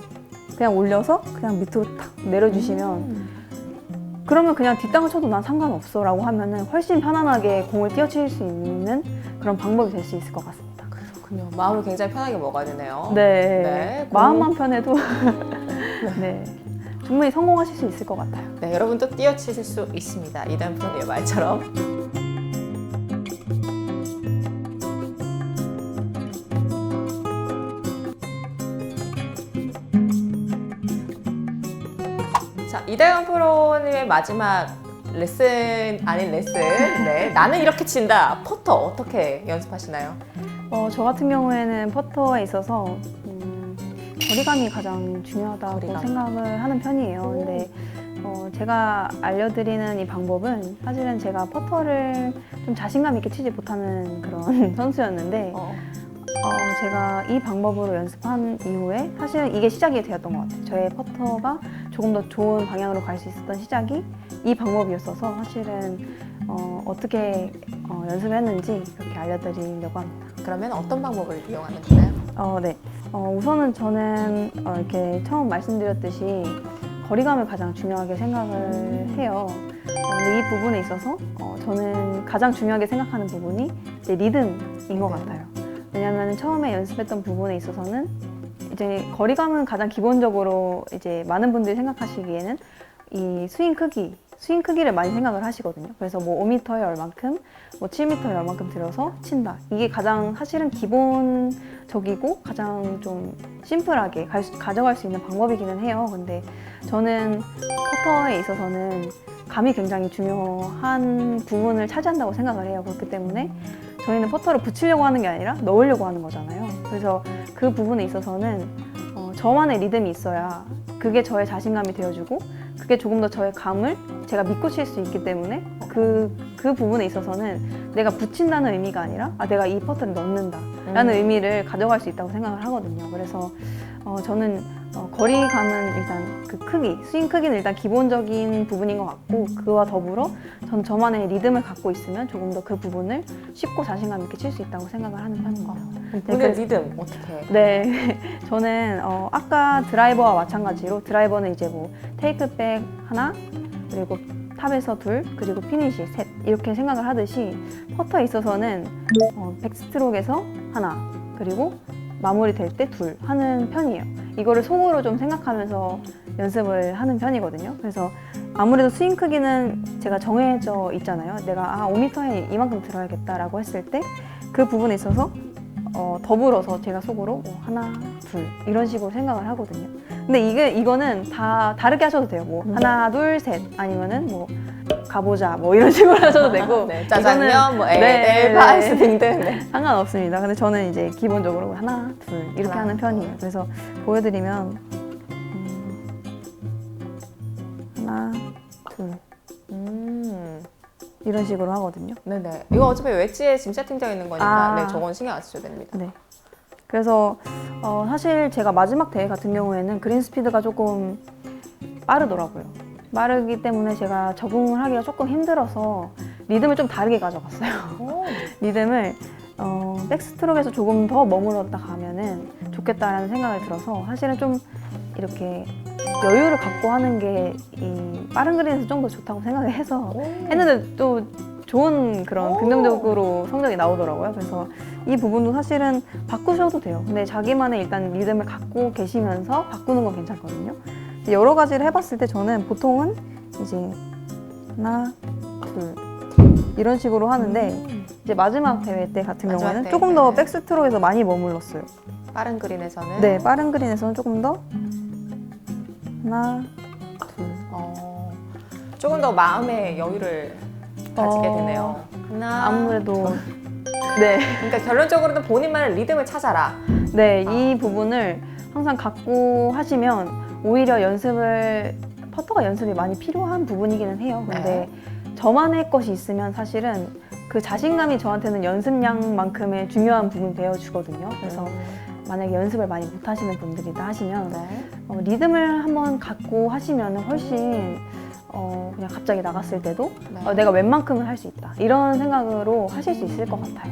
그냥 올려서 그냥 밑으로 탁 내려주시면 그러면 그냥 뒷땅을 쳐도 난 상관없어 라고 하면은 훨씬 편안하게 공을 띄어칠 수 있는 그런 방법이 될 수 있을 것 같습니다.
그렇군요. 마음을 굉장히 편하게 먹어야 되네요.
네,
네,
마음만 편해도 네, 충분히 성공하실 수 있을 것 같아요.
네, 여러분도 띄어치실 수 있습니다. 이단 프로님의 말처럼. 자, 이다현 프로님의 마지막 레슨 아닌 레슨. 네, 나는 이렇게 친다. 퍼터 어떻게 연습하시나요?
저 같은 경우에는 퍼터에 있어서 거리감이 가장 중요하다고
거리감.
생각을 하는 편이에요. 근데 제가 알려드리는 이 방법은 사실은 제가 퍼터를 좀 자신감 있게 치지 못하는 그런 선수였는데 제가 이 방법으로 연습한 이후에 사실은 이게 시작이 되었던 것 같아요. 저의 퍼터가 조금 더 좋은 방향으로 갈 수 있었던 시작이 이 방법이었어서 사실은 어떻게 연습을 했는지 그렇게 알려드리려고 합니다.
그러면 어떤 방법을 이용하면 되나요?
네. 우선은 저는 이렇게 처음 말씀드렸듯이 거리감을 가장 중요하게 생각을 해요. 근데 이 부분에 있어서 저는 가장 중요하게 생각하는 부분이 이제 리듬인 것 같아요. 왜냐하면 처음에 연습했던 부분에 있어서는 이제 거리감은 가장 기본적으로 이제 많은 분들이 생각하시기에는 이 스윙 크기를 많이 생각을 하시거든요. 그래서 뭐 5m에 얼만큼, 뭐 7m에 얼만큼 들어서 친다. 이게 가장 사실은 기본적이고 가장 좀 심플하게 가져갈 수 있는 방법이기는 해요. 근데 저는 퍼터에 있어서는 감이 굉장히 중요한 부분을 차지한다고 생각을 해요. 그렇기 때문에 저희는 퍼터를 붙이려고 하는 게 아니라 넣으려고 하는 거잖아요. 그래서 그 부분에 있어서는 저만의 리듬이 있어야 그게 저의 자신감이 되어주고 그게 조금 더 저의 감을 제가 믿고 칠 수 있기 때문에 그 부분에 있어서는 내가 붙인다는 의미가 아니라 내가 이 퍼터를 넣는다 라는 의미를 가져갈 수 있다고 생각을 하거든요. 그래서 저는 거리감은 일단 그 크기, 스윙 크기는 일단 기본적인 부분인 것 같고 그와 더불어 전 저만의 리듬을 갖고 있으면 조금 더 그 부분을 쉽고 자신감 있게 칠 수 있다고 생각을 하는 편입니다.
오늘 리듬 어떻게 해요?
네, 저는 아까 드라이버와 마찬가지로 드라이버는 이제 뭐 테이크백 하나 그리고 탑에서 둘 그리고 피니시 셋 이렇게 생각을 하듯이 퍼터에 있어서는 백스트로크에서 하나 그리고 마무리 될 때 둘 하는 편이에요. 이거를 속으로 좀 생각하면서 연습을 하는 편이거든요. 그래서 아무래도 스윙 크기는 제가 정해져 있잖아요. 내가 5m에 이만큼 들어야겠다라고 했을 때 그 부분에 있어서 더불어서 제가 속으로 하나, 둘 이런 식으로 생각을 하거든요. 근데 이거는 다 다르게 하셔도 돼요. 뭐 하나, 둘, 셋 아니면은 뭐 가보자 뭐 이런 식으로 하셔도 되고
네, 짜장면, 뭐
네,
파이스 등등 네.
상관없습니다. 근데 저는 이제 기본적으로 하나, 둘 이렇게
하나,
하는 편이에요. 그래서 보여드리면 하나, 둘 이런 식으로 하거든요.
네네. 이거 어차피 웨지에 짐 세팅되어 있는 거니까 네, 저건 신경 안 쓰셔도 됩니다.
네. 그래서 사실 제가 마지막 대회 같은 경우에는 그린 스피드가 조금 빠르더라고요. 빠르기 때문에 제가 적응을 하기가 조금 힘들어서 리듬을 좀 다르게 가져갔어요. 리듬을 백스트로크에서 조금 더 머물렀다 가면은 좋겠다라는 생각이 들어서 사실은 좀 이렇게 여유를 갖고 하는 게 이 빠른 그린에서 좀 더 좋다고 생각을 해서 했는데 또 좋은 그런 긍정적으로 성적이 나오더라고요. 그래서 이 부분도 사실은 바꾸셔도 돼요. 근데 자기만의 일단 리듬을 갖고 계시면서 바꾸는 건 괜찮거든요. 여러 가지를 해봤을 때 저는 보통은 이제 하나, 둘 이런 식으로 하는데 이제 마지막 대회 때 같은 경우에는 조금 더 백스트로크에서 많이 머물렀어요.
빠른 그린에서는?
네, 빠른 그린에서는 조금 더 하나, 둘.
조금 더 마음의 여유를 가지게 되네요. 하나,
아무래도 네.
그러니까 결론적으로는 본인만의 리듬을 찾아라.
네, 이 부분을 항상 갖고 하시면 오히려 퍼터가 연습이 많이 필요한 부분이기는 해요. 근데 저만의 것이 있으면 사실은 그 자신감이 저한테는 연습량만큼의 중요한 부분이 되어주거든요. 그래서 만약에 연습을 많이 못 하시는 분들이다 하시면 리듬을 한번 갖고 하시면 훨씬 그냥 갑자기 나갔을 때도 내가 웬만큼은 할 수 있다 이런 생각으로 하실 수 있을 것 같아요.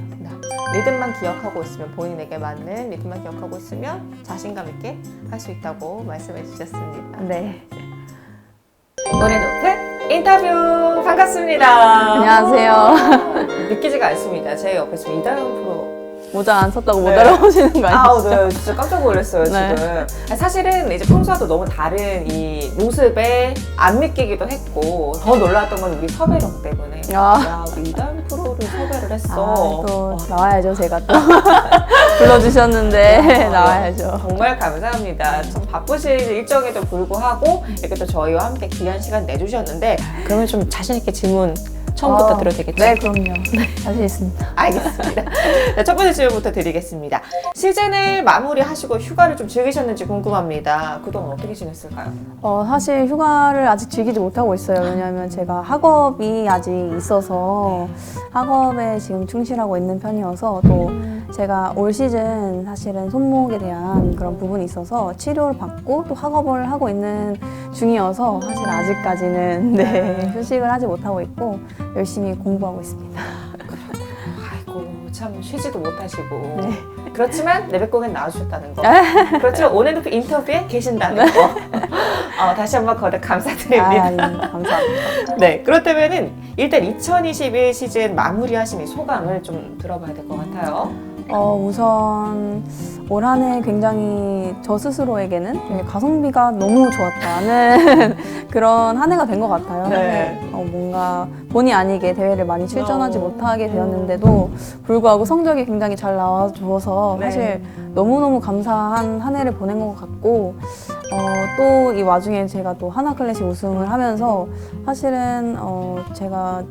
리듬만 기억하고 있으면 본인에게 맞는 리듬만 기억하고 있으면 자신감 있게 할 수 있다고 말씀해 주셨습니다.
네.
노래 높은 인터뷰 반갑습니다.
안녕하세요.
믿기지가 않습니다. 제 옆에 지금 이다영 프로
모자 안 썼다고 못 알아보시는 거 아니죠?
네, 진짜 깜짝 놀랐어요,
네.
지금. 사실은 이제 평소와도 너무 다른 이 모습에 안 믿기기도 했고, 더 놀랐던 건 우리 섭외력 때문에. 야, 우리 이다영 프로를 섭외를 했어.
또 나와야죠, 제가 또. 불러주셨는데, 나와야죠.
정말 감사합니다. 참 바쁘신 일정에도 불구하고, 이렇게 또 저희와 함께 귀한 시간 내주셨는데, 그러면 좀 자신있게 질문 처음부터 드려도 되겠죠?
네, 그럼요. 네, 자신 있습니다.
알겠습니다. 자, 첫 번째 질문부터 드리겠습니다. 시즌을 마무리하시고 휴가를 좀 즐기셨는지 궁금합니다. 그동안 어떻게 지냈을까요?
사실 휴가를 아직 즐기지 못하고 있어요. 왜냐하면 제가 학업이 아직 있어서 학업에 지금 충실하고 있는 편이어서 또 제가 올 시즌 사실은 손목에 대한 그런 부분이 있어서 치료를 받고 또 학업을 하고 있는 중이어서 사실 아직까지는 네, 휴식을 하지 못하고 있고 열심히 공부하고 있습니다.
아이고, 참 쉬지도 못하시고.
네.
그렇지만 레벨공엔 나와주셨다는 거. 그렇지만 오늘도 인터뷰에 계신다는 거. 다시 한번 거듭 감사드립니다.
감사합니다.
네, 그렇다면은 일단 2021 시즌 마무리하신 이 소감을 좀 들어봐야 될 것 같아요.
우선 올 한 해 굉장히 저 스스로에게는 되게 가성비가 너무 좋았다는 그런 한 해가 된 것 같아요.
네.
뭔가 본의 아니게 대회를 많이 출전하지 못하게 되었는데도 불구하고 성적이 굉장히 잘 나와줘서 사실 너무너무 감사한 한 해를 보낸 것 같고 또 이 와중에 제가 또 하나 클래식 우승을 하면서 사실은 제가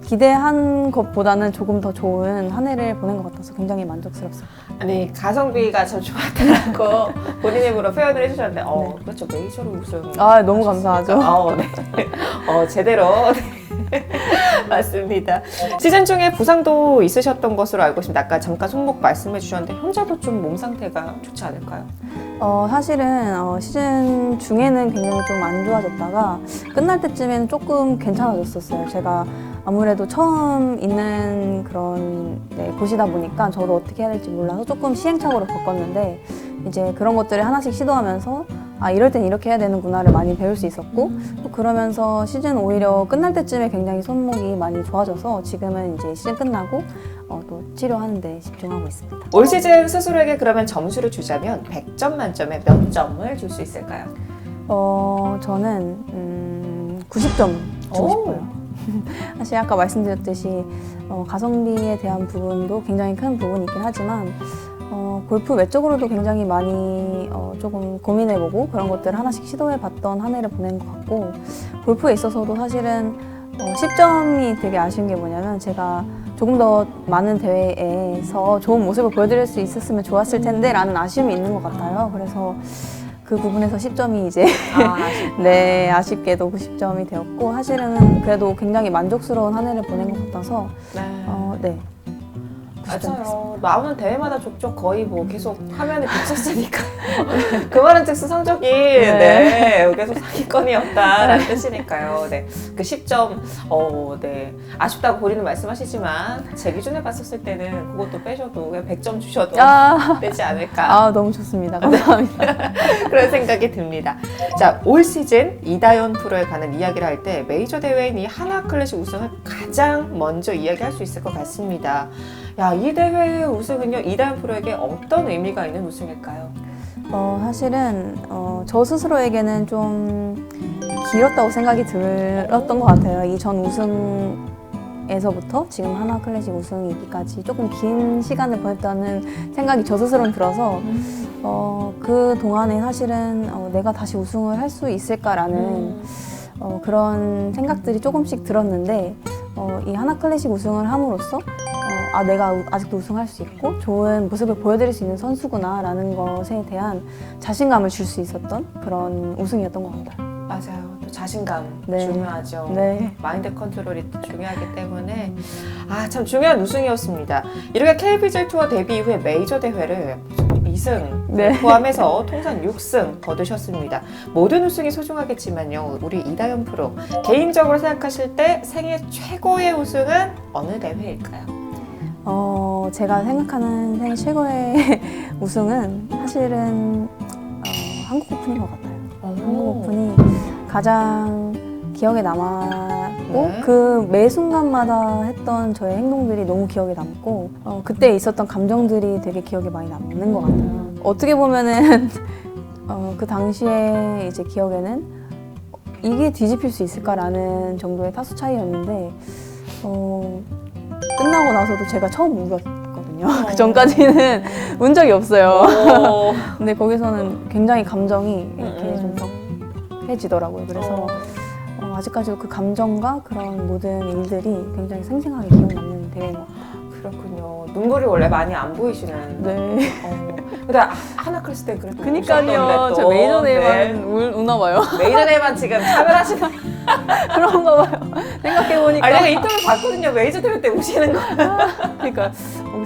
기대한 것보다는 조금 더 좋은 한 해를 보낸 것 같아서 굉장히 만족스럽습니다.
아니 가성비가 참 좋았다고 본인 입으로 표현을 해주셨는데, 그렇죠, 메이저로 우승.
아, 너무 감사하죠.
네. 제대로. 네. 맞습니다. 시즌 중에 부상도 있으셨던 것으로 알고 있습니다. 아까 잠깐 손목 말씀해 주셨는데 현재도 좀 몸 상태가 좋지 않을까요?
사실은 시즌 중에는 굉장히 좀 안 좋아졌다가 끝날 때쯤에는 조금 괜찮아졌었어요. 제가 아무래도 처음 있는 그런 곳이다 보니까 저도 어떻게 해야 될지 몰라서 조금 시행착오를 겪었는데 이제 그런 것들을 하나씩 시도하면서 이럴 땐 이렇게 해야 되는구나를 많이 배울 수 있었고 또 그러면서 시즌 오히려 끝날 때쯤에 굉장히 손목이 많이 좋아져서 지금은 이제 시즌 끝나고 또 치료하는 데 집중하고 있습니다.
올 시즌 스스로에게 그러면 점수를 주자면 100점 만점에 몇 점을 줄 수 있을까요?
저는 90점 주고 싶어요. 사실 아까 말씀드렸듯이 가성비에 대한 부분도 굉장히 큰 부분이긴 하지만 골프 외적으로도 굉장히 많이 조금 고민해보고 그런 것들을 하나씩 시도해봤던 한 해를 보낸 것 같고 골프에 있어서도 사실은 10점이 되게 아쉬운 게 뭐냐면 제가 조금 더 많은 대회에서 좋은 모습을 보여드릴 수 있었으면 좋았을 텐데 라는 아쉬움이 있는 것 같아요. 그래서 그 부분에서 10점이 이제 네, 아쉽게도 90점이 되었고 사실은 그래도 굉장히 만족스러운 한 해를 보낸 것 같아서 네.
맞아요. 나오는 대회마다 족족 거의 뭐 계속 화면에 비쳤으니까 그 말은 즉슨 성적이 계속 상위권이었다라는 뜻이니까요. 네, 그 10점 네 아쉽다고 본인은 말씀하시지만 제 기준에 봤었을 때는 그것도 빼셔도 그냥 100점 주셔도 되지 않을까.
너무 좋습니다. 감사합니다.
그런 생각이 듭니다. 자, 올 시즌 이다현 프로에 관한 이야기를 할 때 메이저 대회인 이 하나 클래식 우승을 가장 먼저 이야기할 수 있을 것 같습니다. 야, 이 대회의 우승은요, 이다현 프로에게 어떤 의미가 있는 우승일까요?
사실은 저 스스로에게는 좀 길었다고 생각이 들었던 것 같아요. 이 전 우승에서부터 지금 하나 클래식 우승이기까지 조금 긴 시간을 보냈다는 생각이 저 스스로는 들어서 그 동안에 사실은 내가 다시 우승을 할 수 있을까라는 그런 생각들이 조금씩 들었는데 이 하나 클래식 우승을 함으로써 내가 아직도 우승할 수 있고 좋은 모습을 보여드릴 수 있는 선수구나 라는 것에 대한 자신감을 줄 수 있었던 그런 우승이었던 것 같아요.
맞아요. 또 자신감
네.
중요하죠.
네.
마인드 컨트롤이 또 중요하기 때문에 참 중요한 우승이었습니다. 이렇게 KPGA 투어 데뷔 이후에 메이저 대회를 2승 포함해서 통산 6승 거두셨습니다. 모든 우승이 소중하겠지만요. 우리 이다현 프로 개인적으로 생각하실 때 생애 최고의 우승은 어느 대회일까요?
제가 생각하는 생애 최고의 우승은 사실은 한국 오픈인 것 같아요. 한국 오픈이 가장 기억에 남았고 그 매 순간마다 했던 저의 행동들이 너무 기억에 남고 그때 있었던 감정들이 되게 기억에 많이 남는 것 같아요. 어떻게 보면은 그 당시에 이제 기억에는 이게 뒤집힐 수 있을까라는 정도의 타수 차이였는데 끝나고 나서도 제가 처음 울었거든요. 그 전까지는 운 적이 없어요. 근데 거기서는 굉장히 감정이 이렇게 좀 격해지더라고요. 그래서 아직까지도 그 감정과 그런 모든 일들이 굉장히 생생하게 기억 남는 대회인 것 같아요.
그렇군요. 눈물이 원래 많이 안 보이시는.
네.
근데 하나 클래스 때 그래도
그니까요. 저 메이저 대회만 우나 봐요.
메이저 대회만 지금 참여하시는.
그런가 봐요. 생각해보니까.
내가 인터뷰 봤거든요. 메이저 대회 때 우시는 거.
그러니까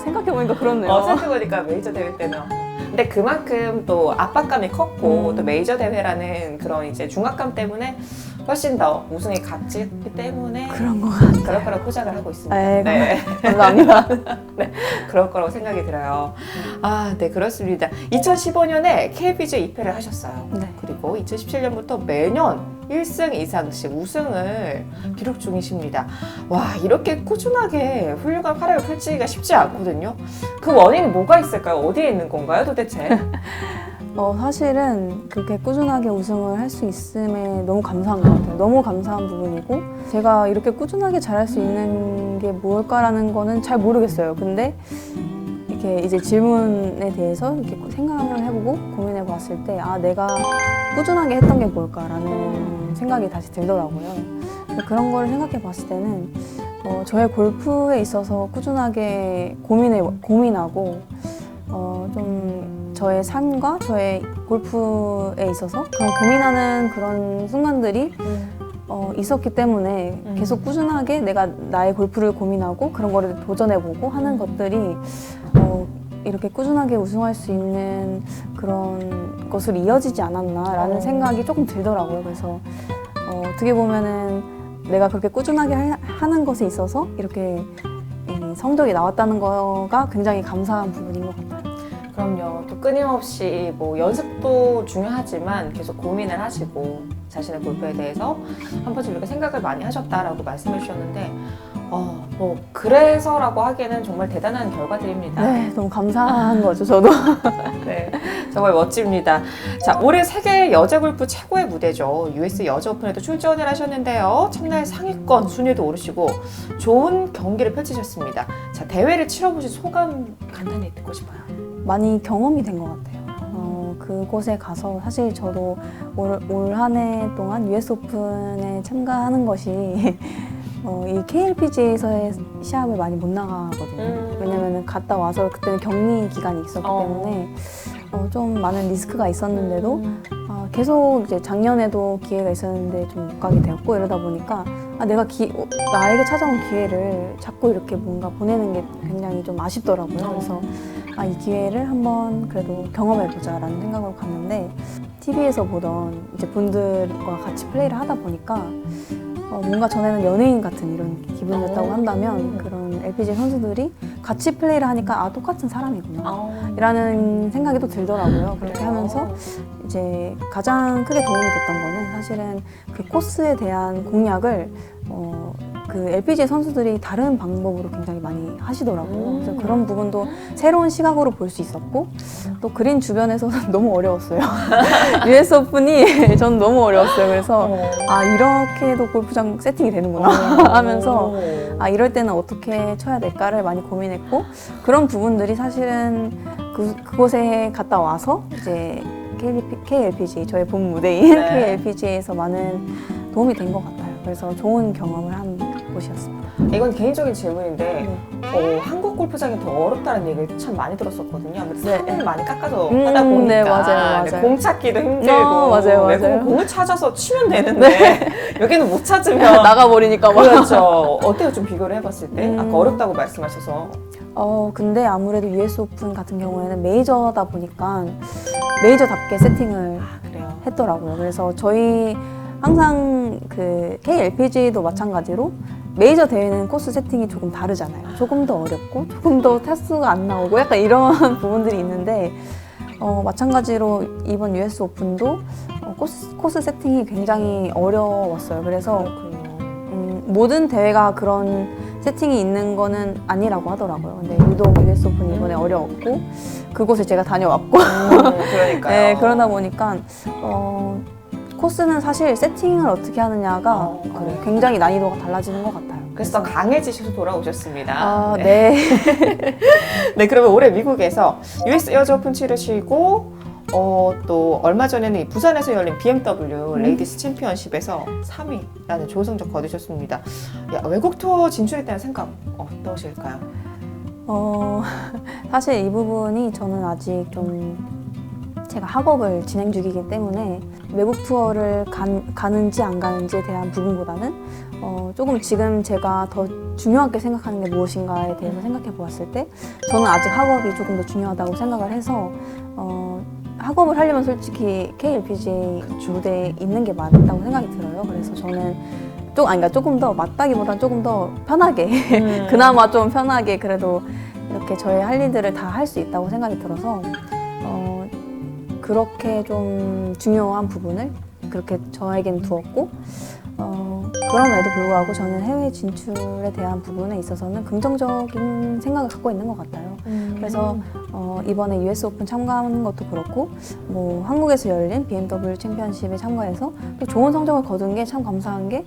생각해보니까 그렇네요.
생각해보니까 메이저 대회 때는. 근데 그만큼 또 압박감이 컸고 또 메이저 대회라는 그런 이제 중압감 때문에 훨씬 더 우승이 값지기 때문에
그런 것 같아요.
그럴 거라고 포장을 하고 있습니다.
네. 감사합니다.
네, 그럴 거라고 생각이 들어요. 네, 그렇습니다. 2015년에 KPGA 입회를 하셨어요.
네.
그리고 2017년부터 매년 1승 이상씩 우승을 기록 중이십니다. 와, 이렇게 꾸준하게 훌륭한 활약을 펼치기가 쉽지 않거든요. 그 원인이 뭐가 있을까요? 어디에 있는 건가요, 도대체?
사실은 그렇게 꾸준하게 우승을 할 수 있음에 너무 감사한 것 같아요. 너무 감사한 부분이고 제가 이렇게 꾸준하게 잘할 수 있는 게 무엇일까라는 거는 잘 모르겠어요. 근데 이렇게 이제 질문에 대해서 이렇게 생각을 해보고 고민해 봤을 때 내가 꾸준하게 했던 게 뭘까라는 생각이 다시 들더라고요. 그런 걸 생각해 봤을 때는 저의 골프에 있어서 꾸준하게 고민하고 좀 저의 삶과 저의 골프에 있어서 그런 고민하는 그런 순간들이 있었기 때문에 계속 꾸준하게 내가 나의 골프를 고민하고 그런 거를 도전해보고 하는 것들이 이렇게 꾸준하게 우승할 수 있는 그런 것으로 이어지지 않았나라는 생각이 조금 들더라고요. 그래서 어떻게 보면은 내가 그렇게 꾸준하게 하는 것에 있어서 이렇게 이 성적이 나왔다는 거가 굉장히 감사한 부분인 것 같아요.
그럼요. 또 끊임없이 뭐 연습도 중요하지만 계속 고민을 하시고 자신의 골프에 대해서 한 번쯤 이렇게 생각을 많이 하셨다라고 말씀해 주셨는데 뭐 그래서라고 하기에는 정말 대단한 결과들입니다.
네, 너무 감사한 거죠, 저도.
네, 정말 멋집니다. 자, 올해 세계 여자 골프 최고의 무대죠. US 여자 오픈에도 출전을 하셨는데요. 첫날 상위권 순위도 오르시고 좋은 경기를 펼치셨습니다. 자, 대회를 치러보신 소감 간단히 듣고 싶어요.
많이 경험이 된 것 같아요. 그곳에 가서 사실 저도 올 한 해 동안 US 오픈에 참가하는 것이 이 KLPGA에서의 시합을 많이 못 나가거든요. 왜냐면 갔다 와서 그때는 격리 기간이 있었기 때문에 좀 많은 리스크가 있었는데도 계속 이제 작년에도 기회가 있었는데 좀 못 가게 되었고 이러다 보니까 내가 나에게 찾아온 기회를 자꾸 이렇게 뭔가 보내는 게 굉장히 좀 아쉽더라고요. 그래서 이 기회를 한번 그래도 경험해보자라는 생각으로 갔는데 TV에서 보던 이제 분들과 같이 플레이를 하다 보니까 뭔가 전에는 연예인 같은 이런 기분이었다고 한다면 그런 LPGA 선수들이 같이 플레이를 하니까 똑같은 사람이구나 이라는 생각이 또 들더라고요. 그렇게 하면서 이제 가장 크게 도움이 됐던 거는 사실은 그 코스에 대한 공략을 그 LPGA 선수들이 다른 방법으로 굉장히 많이 하시더라고요. 그래서 그런 부분도 새로운 시각으로 볼 수 있었고 또 그린 주변에서는 너무 어려웠어요. US 오픈이 저는 너무 어려웠어요. 그래서 이렇게도 골프장 세팅이 되는구나 하면서 이럴 때는 어떻게 쳐야 될까를 많이 고민했고 그런 부분들이 사실은 그곳에 갔다 와서 이제 KLPGA 저의 본 무대인 KLPGA에서 많은 도움이 된 것 같아요. 그래서 좋은 경험을 한 곳이었습니다.
이건 개인적인 질문인데 한국 골프장이 더 어렵다는 얘기를 참 많이 들었었거든요. 아무래도 산을 많이 깎아서 하다 보니까
네, 맞아요.
공 찾기도 힘들고
맞아요.
공을 찾아서 치면 되는데 여기는 못 찾으면
나가버리니까 막.
그렇죠. 어때요? 좀 비교를 해봤을 때 아까 어렵다고 말씀하셔서
근데 아무래도 US 오픈 같은 경우에는 메이저다 보니까 메이저답게 세팅을 했더라고요. 그래서 저희 항상 그 KLPGA도 마찬가지로 메이저 대회는 코스 세팅이 조금 다르잖아요. 조금 더 어렵고 조금 더 타수가 안 나오고 약간 이런 부분들이 있는데 마찬가지로 이번 US 오픈도 코스 세팅이 굉장히 어려웠어요. 그래서 모든 대회가 그런 세팅이 있는 거는 아니라고 하더라고요. 근데 유독 US 오픈이 이번에 어려웠고 그곳에 제가 다녀왔고
그러니까요.
네, 그러다 보니까 코스는 사실 세팅을 어떻게 하느냐가 굉장히 난이도가 달라지는 것 같아요.
그래서 강해지셔서 돌아오셨습니다.
네.
네, 그러면 올해 미국에서 US 여자 오픈 치르시고 또 얼마 전에는 부산에서 열린 BMW 레이디스 챔피언십에서 3위라는 좋은 성적 거두셨습니다. 외국 투어 진출에 대한 생각 어떠실까요?
사실 이 부분이 저는 아직 좀 제가 학업을 진행 중이기 때문에 외국 투어를 가는지 안 가는지에 대한 부분보다는 조금 지금 제가 더 중요하게 생각하는 게 무엇인가에 대해서 생각해 보았을 때 저는 아직 학업이 조금 더 중요하다고 생각을 해서 학업을 하려면 솔직히 KLPGA 무대에 있는 게 맞다고 생각이 들어요. 그래서 저는 조금 더 맞다기보다는 조금 더 편하게 그나마 좀 편하게 그래도 이렇게 저의 할 일들을 다 할 수 있다고 생각이 들어서 그렇게 좀 중요한 부분을 그렇게 저에겐 두었고 그럼에도 불구하고 저는 해외 진출에 대한 부분에 있어서는 긍정적인 생각을 갖고 있는 것 같아요. 그래서 이번에 US 오픈 참가하는 것도 그렇고 뭐 한국에서 열린 BMW 챔피언십에 참가해서 또 좋은 성적을 거둔 게 참 감사한 게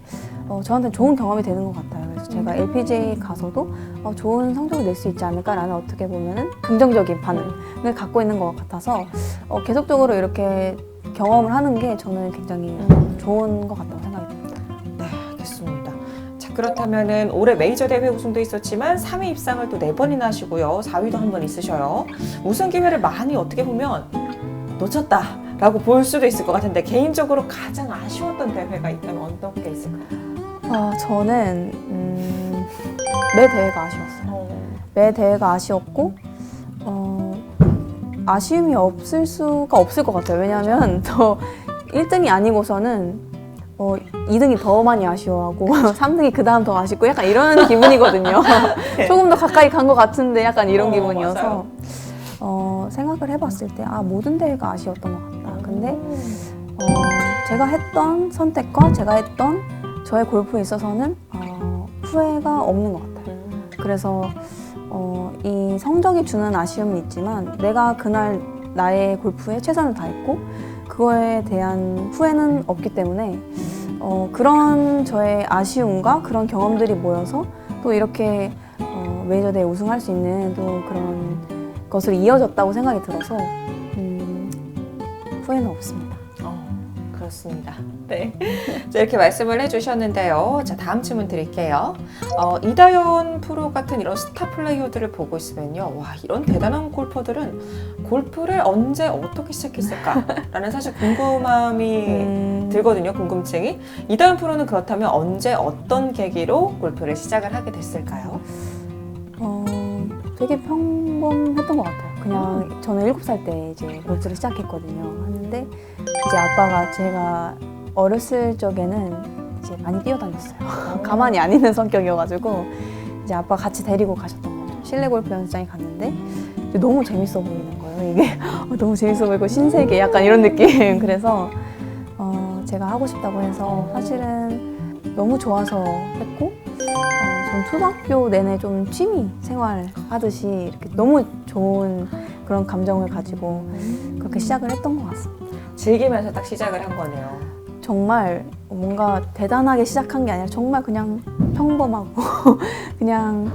저한테는 좋은 경험이 되는 것 같아요. 그래서 제가 LPGA 가서도 좋은 성적을 낼 수 있지 않을까라는 어떻게 보면은 긍정적인 반응을 갖고 있는 것 같아서 계속적으로 이렇게 경험을 하는 게 저는 굉장히 좋은 것 같다고 생각이 듭니다.
네, 알겠습니다. 자, 그렇다면은 올해 메이저 대회 우승도 있었지만 3위 입상을 또 4번이나 하시고요. 4위도 한 번 있으셔요. 우승 기회를 많이 어떻게 보면 놓쳤다라고 볼 수도 있을 것 같은데 개인적으로 가장 아쉬웠던 대회가 있다면 어떤 게 있을까요?
저는 매 대회가 아쉬웠어요. 매 대회가 아쉬웠고 아쉬움이 없을 수가 없을 것 같아요. 왜냐하면 더 1등이 아니고서는 2등이 더 많이 아쉬워하고 3등이 그 다음 더 아쉽고 약간 이런 기분이거든요.
네.
조금 더 가까이 간 것 같은데 약간 이런 기분이어서
맞아요.
생각을 해봤을 때 모든 대회가 아쉬웠던 것 같다. 근데 제가 했던 선택과 제가 했던 저의 골프에 있어서는 후회가 없는 것 같아요. 그래서 이 성적이 주는 아쉬움은 있지만 내가 그날 나의 골프에 최선을 다했고 그거에 대한 후회는 없기 때문에 그런 저의 아쉬움과 그런 경험들이 모여서 또 이렇게 메이저 대회 우승할 수 있는 또 그런 것으로 이어졌다고 생각이 들어서 후회는 없습니다.
그렇습니다. 네. 자, 이렇게 말씀을 해주셨는데요. 자, 다음 질문 드릴게요. 이다현 프로 같은 이런 스타 플레이어들을 보고 있으면요. 와, 이런 대단한 골퍼들은 골프를 언제 어떻게 시작했을까라는 사실 궁금함이 들거든요. 궁금증이. 이다현 프로는 그렇다면 언제 어떤 계기로 골프를 시작을 하게 됐을까요?
되게 평범했던 것 같아요. 그냥 저는 7살 때 이제 골프를 시작했거든요. 하는데 이제 아빠가 제가 어렸을 적에는 이제 많이 뛰어다녔어요. 가만히 안 있는 성격이어가지고 이제 아빠가 같이 데리고 가셨던 거죠. 실내 골프 연습장에 갔는데 이제 너무 재밌어 보이는 거예요. 이게 너무 재밌어 보이고 신세계 약간 이런 느낌. 그래서 제가 하고 싶다고 해서 사실은 너무 좋아서 했고 전 초등학교 내내 좀 취미 생활 하듯이 이렇게 너무 좋은 그런 감정을 가지고 그렇게 시작을 했던 것 같습니다.
즐기면서 딱 시작을 한 거네요.
정말 뭔가 대단하게 시작한 게 아니라 정말 그냥 평범하고 그냥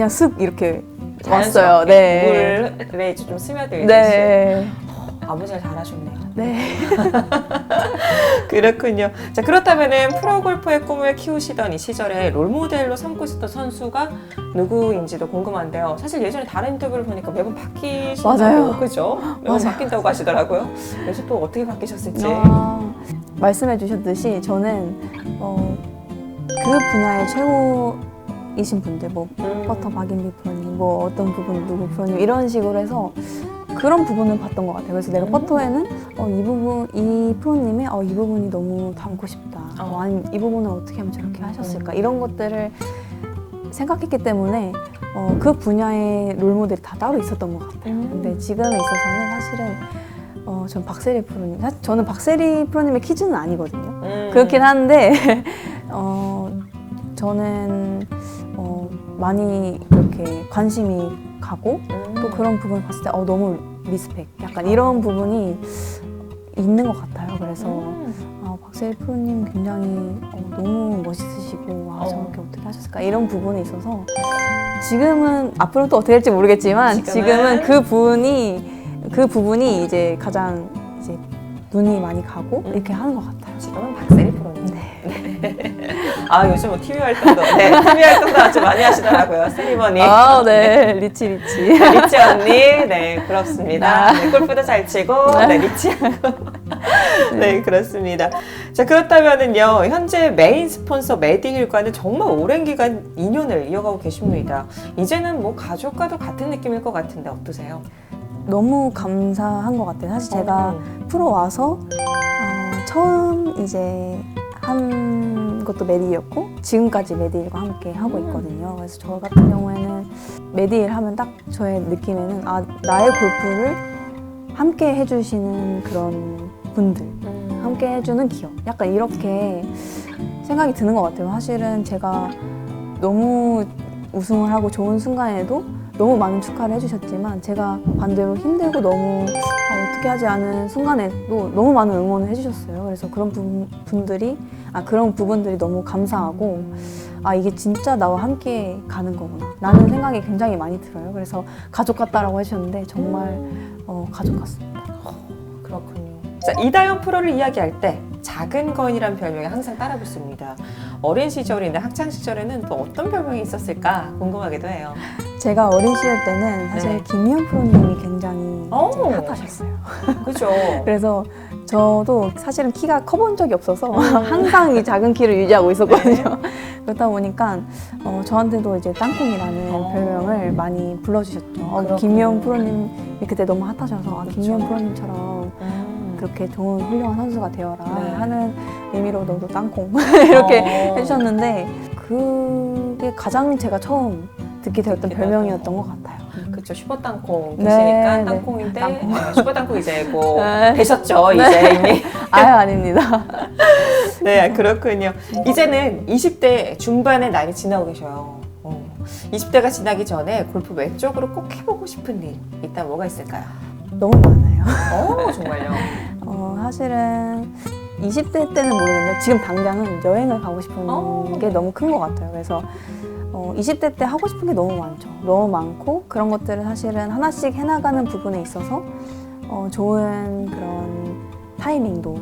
슥 이렇게 왔어요. 네.
물에 좀 스며들듯이.
네.
아버지가 잘하셨네요.
네.
그렇군요. 자, 그렇다면은 프로골퍼의 꿈을 키우시던 이 시절에 롤모델로 삼고 있었던 선수가 누구인지도 궁금한데요. 사실 예전에 다른 인터뷰를 보니까 매번 바뀌신다고,
맞아요.
그죠? 매번
맞아요.
바뀐다고 하시더라고요. 그래서 또 어떻게 바뀌셨을지.
말씀해 주셨듯이 저는 그 분야의 최고이신 분들, 뭐 퍼터 박인비 프로님, 뭐 어떤 부분 누구 프로님 이런 식으로 해서 그런 부분은 봤던 것 같아요. 그래서 내가 퍼터에는 이 프로님의 이 부분이 너무 닮고 싶다. 아니면 이 부분을 어떻게 하면 저렇게 하셨을까. 이런 것들을 생각했기 때문에 그 분야의 롤모델이 다 따로 있었던 것 같아요. 근데 지금에 있어서는 사실은 전 박세리 프로님, 사실 저는 박세리 프로님의 퀴즈는 아니거든요. 그렇긴 한데 저는 많이 이렇게 관심이 가고 또 그런 부분을 봤을 때 저는 리스펙 약간 이런 부분이 있는 것 같아요. 그래서 박세리 프로님 굉장히 너무 멋있으시고 저렇게 어떻게 하셨을까 이런 부분에 있어서 지금은 앞으로 또 어떻게 될지 모르겠지만 지금은 그 부분이 이제 가장 이제 눈이 많이 가고 이렇게 하는 것 같아요.
지금은 박세리 프로님.
네.
요즘 뭐 TV 활동도 TV 활동도 아주 많이 하시더라고요. 세리머니.
네, 리치.
리치 언니, 네, 부럽습니다. 네, 골프도 잘 치고, 네, 리치하고. 네, 그렇습니다. 자, 그렇다면은요, 현재 메인 스폰서 메디힐과는 정말 오랜 기간 인연을 이어가고 계십니다. 이제는 뭐 가족과도 같은 느낌일 것 같은데 어떠세요?
너무 감사한 것 같아요. 사실 제가 프로 와서 처음 이제 한 것도 메디힐이었고 지금까지 메디힐과 함께 하고 있거든요. 그래서 저 같은 경우에는 메디힐 하면 딱 저의 느낌에는 나의 골프를 함께 해주시는 그런 분들, 함께 해주는 기업, 약간 이렇게 생각이 드는 것 같아요. 사실은 제가 너무 우승을 하고 좋은 순간에도 너무 많은 축하를 해주셨지만 제가 반대로 힘들고 너무 어떻게 하지 않은 순간에도 너무 많은 응원을 해주셨어요. 그래서 그런 그런 부분들이 너무 감사하고 이게 진짜 나와 함께 가는 거구나 라는 생각이 굉장히 많이 들어요. 그래서 가족 같다라고 해주셨는데 정말 가족 같습니다.
그렇군요. 자, 이다현 프로를 이야기할 때 작은 거인이라는 별명이 항상 따라 붙습니다. 어린 시절이나 학창 시절에는 또 어떤 별명이 있었을까 궁금하기도 해요.
제가 어린 시절 때는 사실
네.
김희연 프로님이 굉장히
오.
이제 핫하셨어요.
그죠?
그래서 저도 사실은 키가 커본 적이 없어서 항상 이 작은 키를 유지하고 있었거든요. 그렇다 보니까 저한테도 이제 땅콩이라는 별명을 많이 불러주셨죠.
그렇군요.
김희연 프로님이 그때 너무 핫하셔서
그쵸.
김희연 프로님처럼 그렇게 좋은 훌륭한 선수가 되어라
네.
하는 의미로 너도 땅콩 이렇게
어.
해주셨는데 그게 가장 제가 처음 듣게 되었던
듣게
별명이었던 것 같아요.
그쵸. 슈퍼땅콩
네,
되시니까
네.
땅콩인데
땅콩.
네, 슈퍼땅콩 이제 뭐
네.
되셨죠. 이제 이미.
아유 아닙니다.
네, 그렇군요. 이제는 20대 중반의 나이 지나고 계셔요. 20대가 지나기 전에 골프 외적으로 꼭 해보고 싶은 일 일단 뭐가 있을까요?
너무 많아요.
정말요?
사실은 20대 때는 모르겠는데 지금 당장은 여행을 가고 싶은 게 너무 큰 것 같아요. 그래서 20대 때 하고 싶은 게 너무 많죠. 너무 많고 그런 것들을 사실은 하나씩 해나가는 부분에 있어서 좋은 그런 타이밍도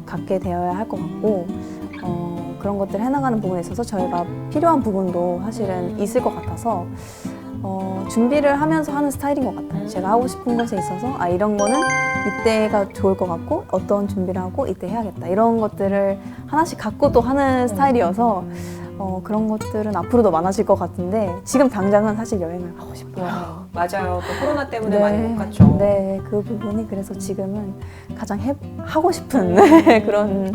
갖게 되어야 할 것 같고 그런 것들을 해나가는 부분에 있어서 저희가 필요한 부분도 사실은 있을 것 같아서 준비를 하면서 하는 스타일인 것 같아요. 제가 하고 싶은 것에 있어서 이런 거는 이때가 좋을 것 같고 어떤 준비를 하고 이때 해야겠다 이런 것들을 하나씩 갖고 또 하는 스타일이어서 그런 것들은 앞으로도 많아질 것 같은데 지금 당장은 사실 여행을 가고 싶어요.
맞아요. 또 코로나 때문에 많이 못 갔죠.
네, 그 부분이 그래서 지금은 가장 하고 싶은 그런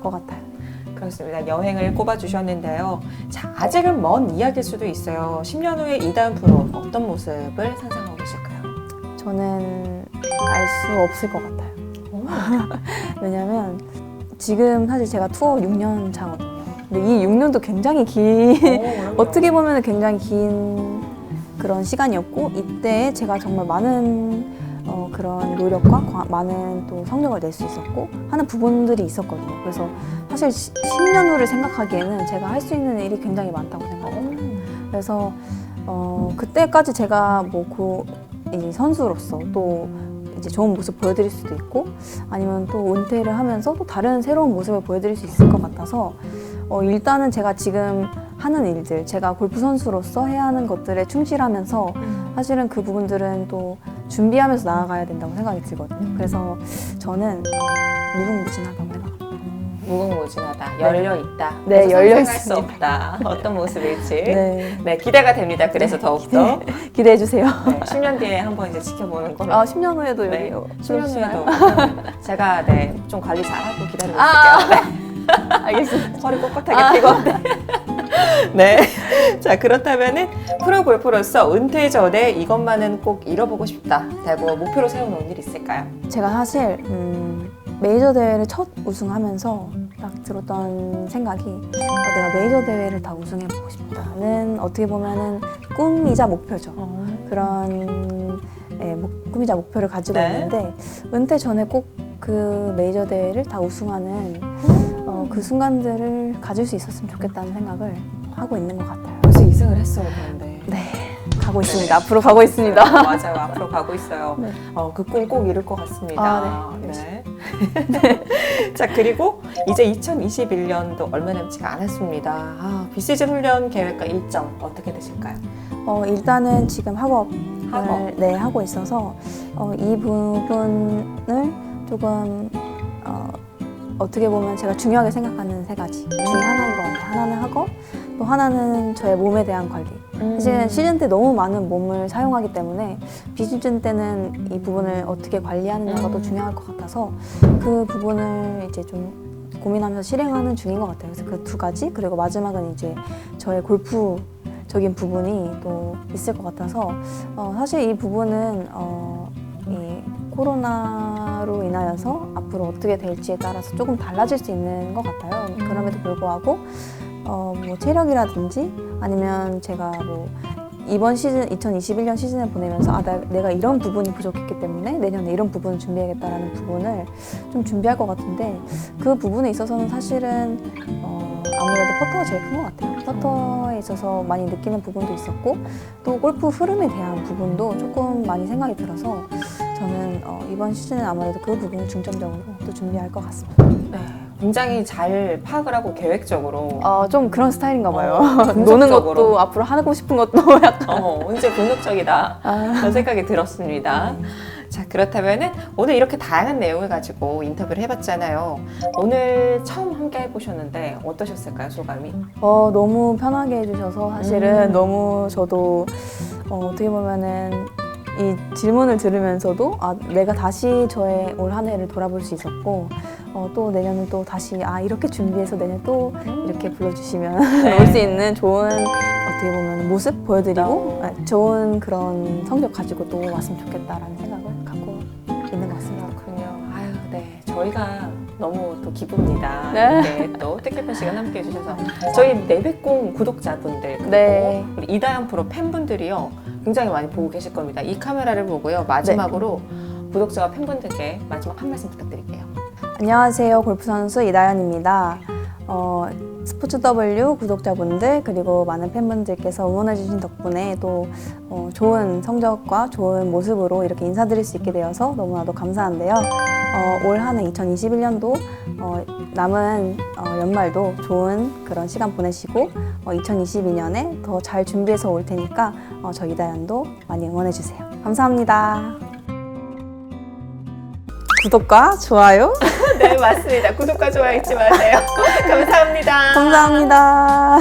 것 같아요.
그렇습니다. 여행을 꼽아주셨는데요. 자, 아직은 먼 이야기일 수도 있어요. 10년 후에 이다은 프로 어떤 모습을 상상하고 계실까요?
저는 알 수 없을 것 같아요. 왜냐면 지금 사실 제가 투어 6년 차거든요. 근데 이 6년도 굉장히 어떻게 보면 굉장히 긴 그런 시간이었고 이때 제가 정말 많은 그런 노력과 많은 또 성적을 낼 수 있었고 하는 부분들이 있었거든요. 그래서 사실 10년 후를 생각하기에는 제가 할 수 있는 일이 굉장히 많다고 생각해요. 그래서 그때까지 제가 이제 선수로서 또 이제 좋은 모습 보여드릴 수도 있고 아니면 또 은퇴를 하면서 또 다른 새로운 모습을 보여드릴 수 있을 것 같아서 일단은 제가 지금 하는 일들, 제가 골프 선수로서 해야 하는 것들에 충실하면서 사실은 그 부분들은 또 준비하면서 나아가야 된다고 생각이 들거든요. 그래서 저는 무궁무진하다고 생각합니다.
무궁무진하다, 열려있다.
네,
그래서
열려
상상할 수 없다. 어떤 모습일지.
네.
네, 기대가 됩니다. 그래서 더욱더.
기대해 주세요.
네, 10년 뒤에 한번 이제 지켜보는 걸로.
10년 후에도 여기
네, 10년
들어주시나요?
후에도 제가 좀 관리 잘하고 기다리고 있을게요.
알겠습니다.
허리 꼿꼿하게 피고. 네. 자, 그렇다면은 프로 골퍼로서 은퇴 전에 이것만은 꼭 이뤄보고 싶다. 대고 목표로 세워놓은 일 있을까요?
제가 사실 메이저 대회를 첫 우승하면서 딱 들었던 생각이 내가 메이저 대회를 다 우승해보고 싶다는 어떻게 보면은 꿈이자 목표죠. 그런 꿈이자 목표를 가지고
네.
있는데 은퇴 전에 꼭 그 메이저 대회를 다 우승하는 그 순간들을 가질 수 있었으면 좋겠다는 생각을 하고 있는 것 같아요.
벌써 2승을 했어요, 그런데.
네, 가고 있습니다. 앞으로 가고 있습니다.
맞아요. 앞으로 가고 있어요.
네.
그 꿈 꼭 이룰 것 같습니다.
네.
자, 그리고 이제 2021년도 얼마 남지가 않았습니다. 비시즌 훈련 계획과 일정 어떻게 되실까요?
일단은 지금 학업을
학업.
네, 하고 있어서 이 부분을 조금 어떻게 보면 제가 중요하게 생각하는 세 가지 중에 하나인 것 같아요. 하나는 학업, 또 하나는 저의 몸에 대한 관리. 사실 시즌 때 너무 많은 몸을 사용하기 때문에 비시즌 때는 이 부분을 어떻게 관리하느냐가 더 중요할 것 같아서 그 부분을 이제 좀 고민하면서 실행하는 중인 것 같아요. 그래서 그 두 가지, 그리고 마지막은 이제 저의 골프적인 부분이 또 있을 것 같아서 사실 이 부분은 이 코로나로 인하여서 앞으로 어떻게 될지에 따라서 조금 달라질 수 있는 것 같아요. 그럼에도 불구하고 체력이라든지 아니면 제가 이번 시즌 2021년 시즌을 보내면서 내가 이런 부분이 부족했기 때문에 내년에 이런 부분을 준비해야겠다라는 부분을 좀 준비할 것 같은데 그 부분에 있어서는 사실은 아무래도 퍼터가 제일 큰 것 같아요. 퍼터에 있어서 많이 느끼는 부분도 있었고 또 골프 흐름에 대한 부분도 조금 많이 생각이 들어서 저는 이번 시즌은 아무래도 그 부분을 중점적으로 또 준비할 것 같습니다.
네, 굉장히 잘 파악을 하고 계획적으로
좀 그런 스타일인가 봐요. 노는
분석적으로.
것도 앞으로 하고 싶은 것도 약간.
굉장히 본격적이다 그런 생각이 들었습니다. 자, 그렇다면은 오늘 이렇게 다양한 내용을 가지고 인터뷰를 해봤잖아요. 오늘 처음 함께 해보셨는데 어떠셨을까요, 소감이?
너무 편하게 해주셔서 사실은
음.
너무 저도 어떻게 보면은 이 질문을 들으면서도 내가 다시 저의 올 한 해를 돌아볼 수 있었고 또 내년은 또 다시 이렇게 준비해서 내년 또 이렇게 불러주시면
네.
올 수 있는 좋은 어떻게 보면 모습 보여드리고 좋은 그런 성적 가지고 또 왔으면 좋겠다라는 생각을 갖고 있는 것 같습니다.
그렇군요. 아유, 네. 저희가 너무 또 기쁩니다.
네.
네, 또 뜻깊은 시간 함께 해주셔서. 저희 내백공 구독자분들, 그리고
네.
우리 이다연 프로 팬분들이요. 굉장히 많이 보고 계실 겁니다. 이 카메라를 보고요. 마지막으로 구독자와 팬분들께 마지막 한 말씀 부탁드릴게요.
안녕하세요. 골프 선수 이다연입니다. 스포츠 W 구독자분들 그리고 많은 팬분들께서 응원해주신 덕분에 또 좋은 성적과 좋은 모습으로 이렇게 인사드릴 수 있게 되어서 너무나도 감사한데요. 올 한 해 2021년도 남은 연말도 좋은 그런 시간 보내시고 2022년에 더 잘 준비해서 올 테니까 저 이다연도 많이 응원해주세요. 감사합니다. 구독과 좋아요
네, 맞습니다. 구독과 좋아요 잊지 마세요. 감사합니다.
감사합니다.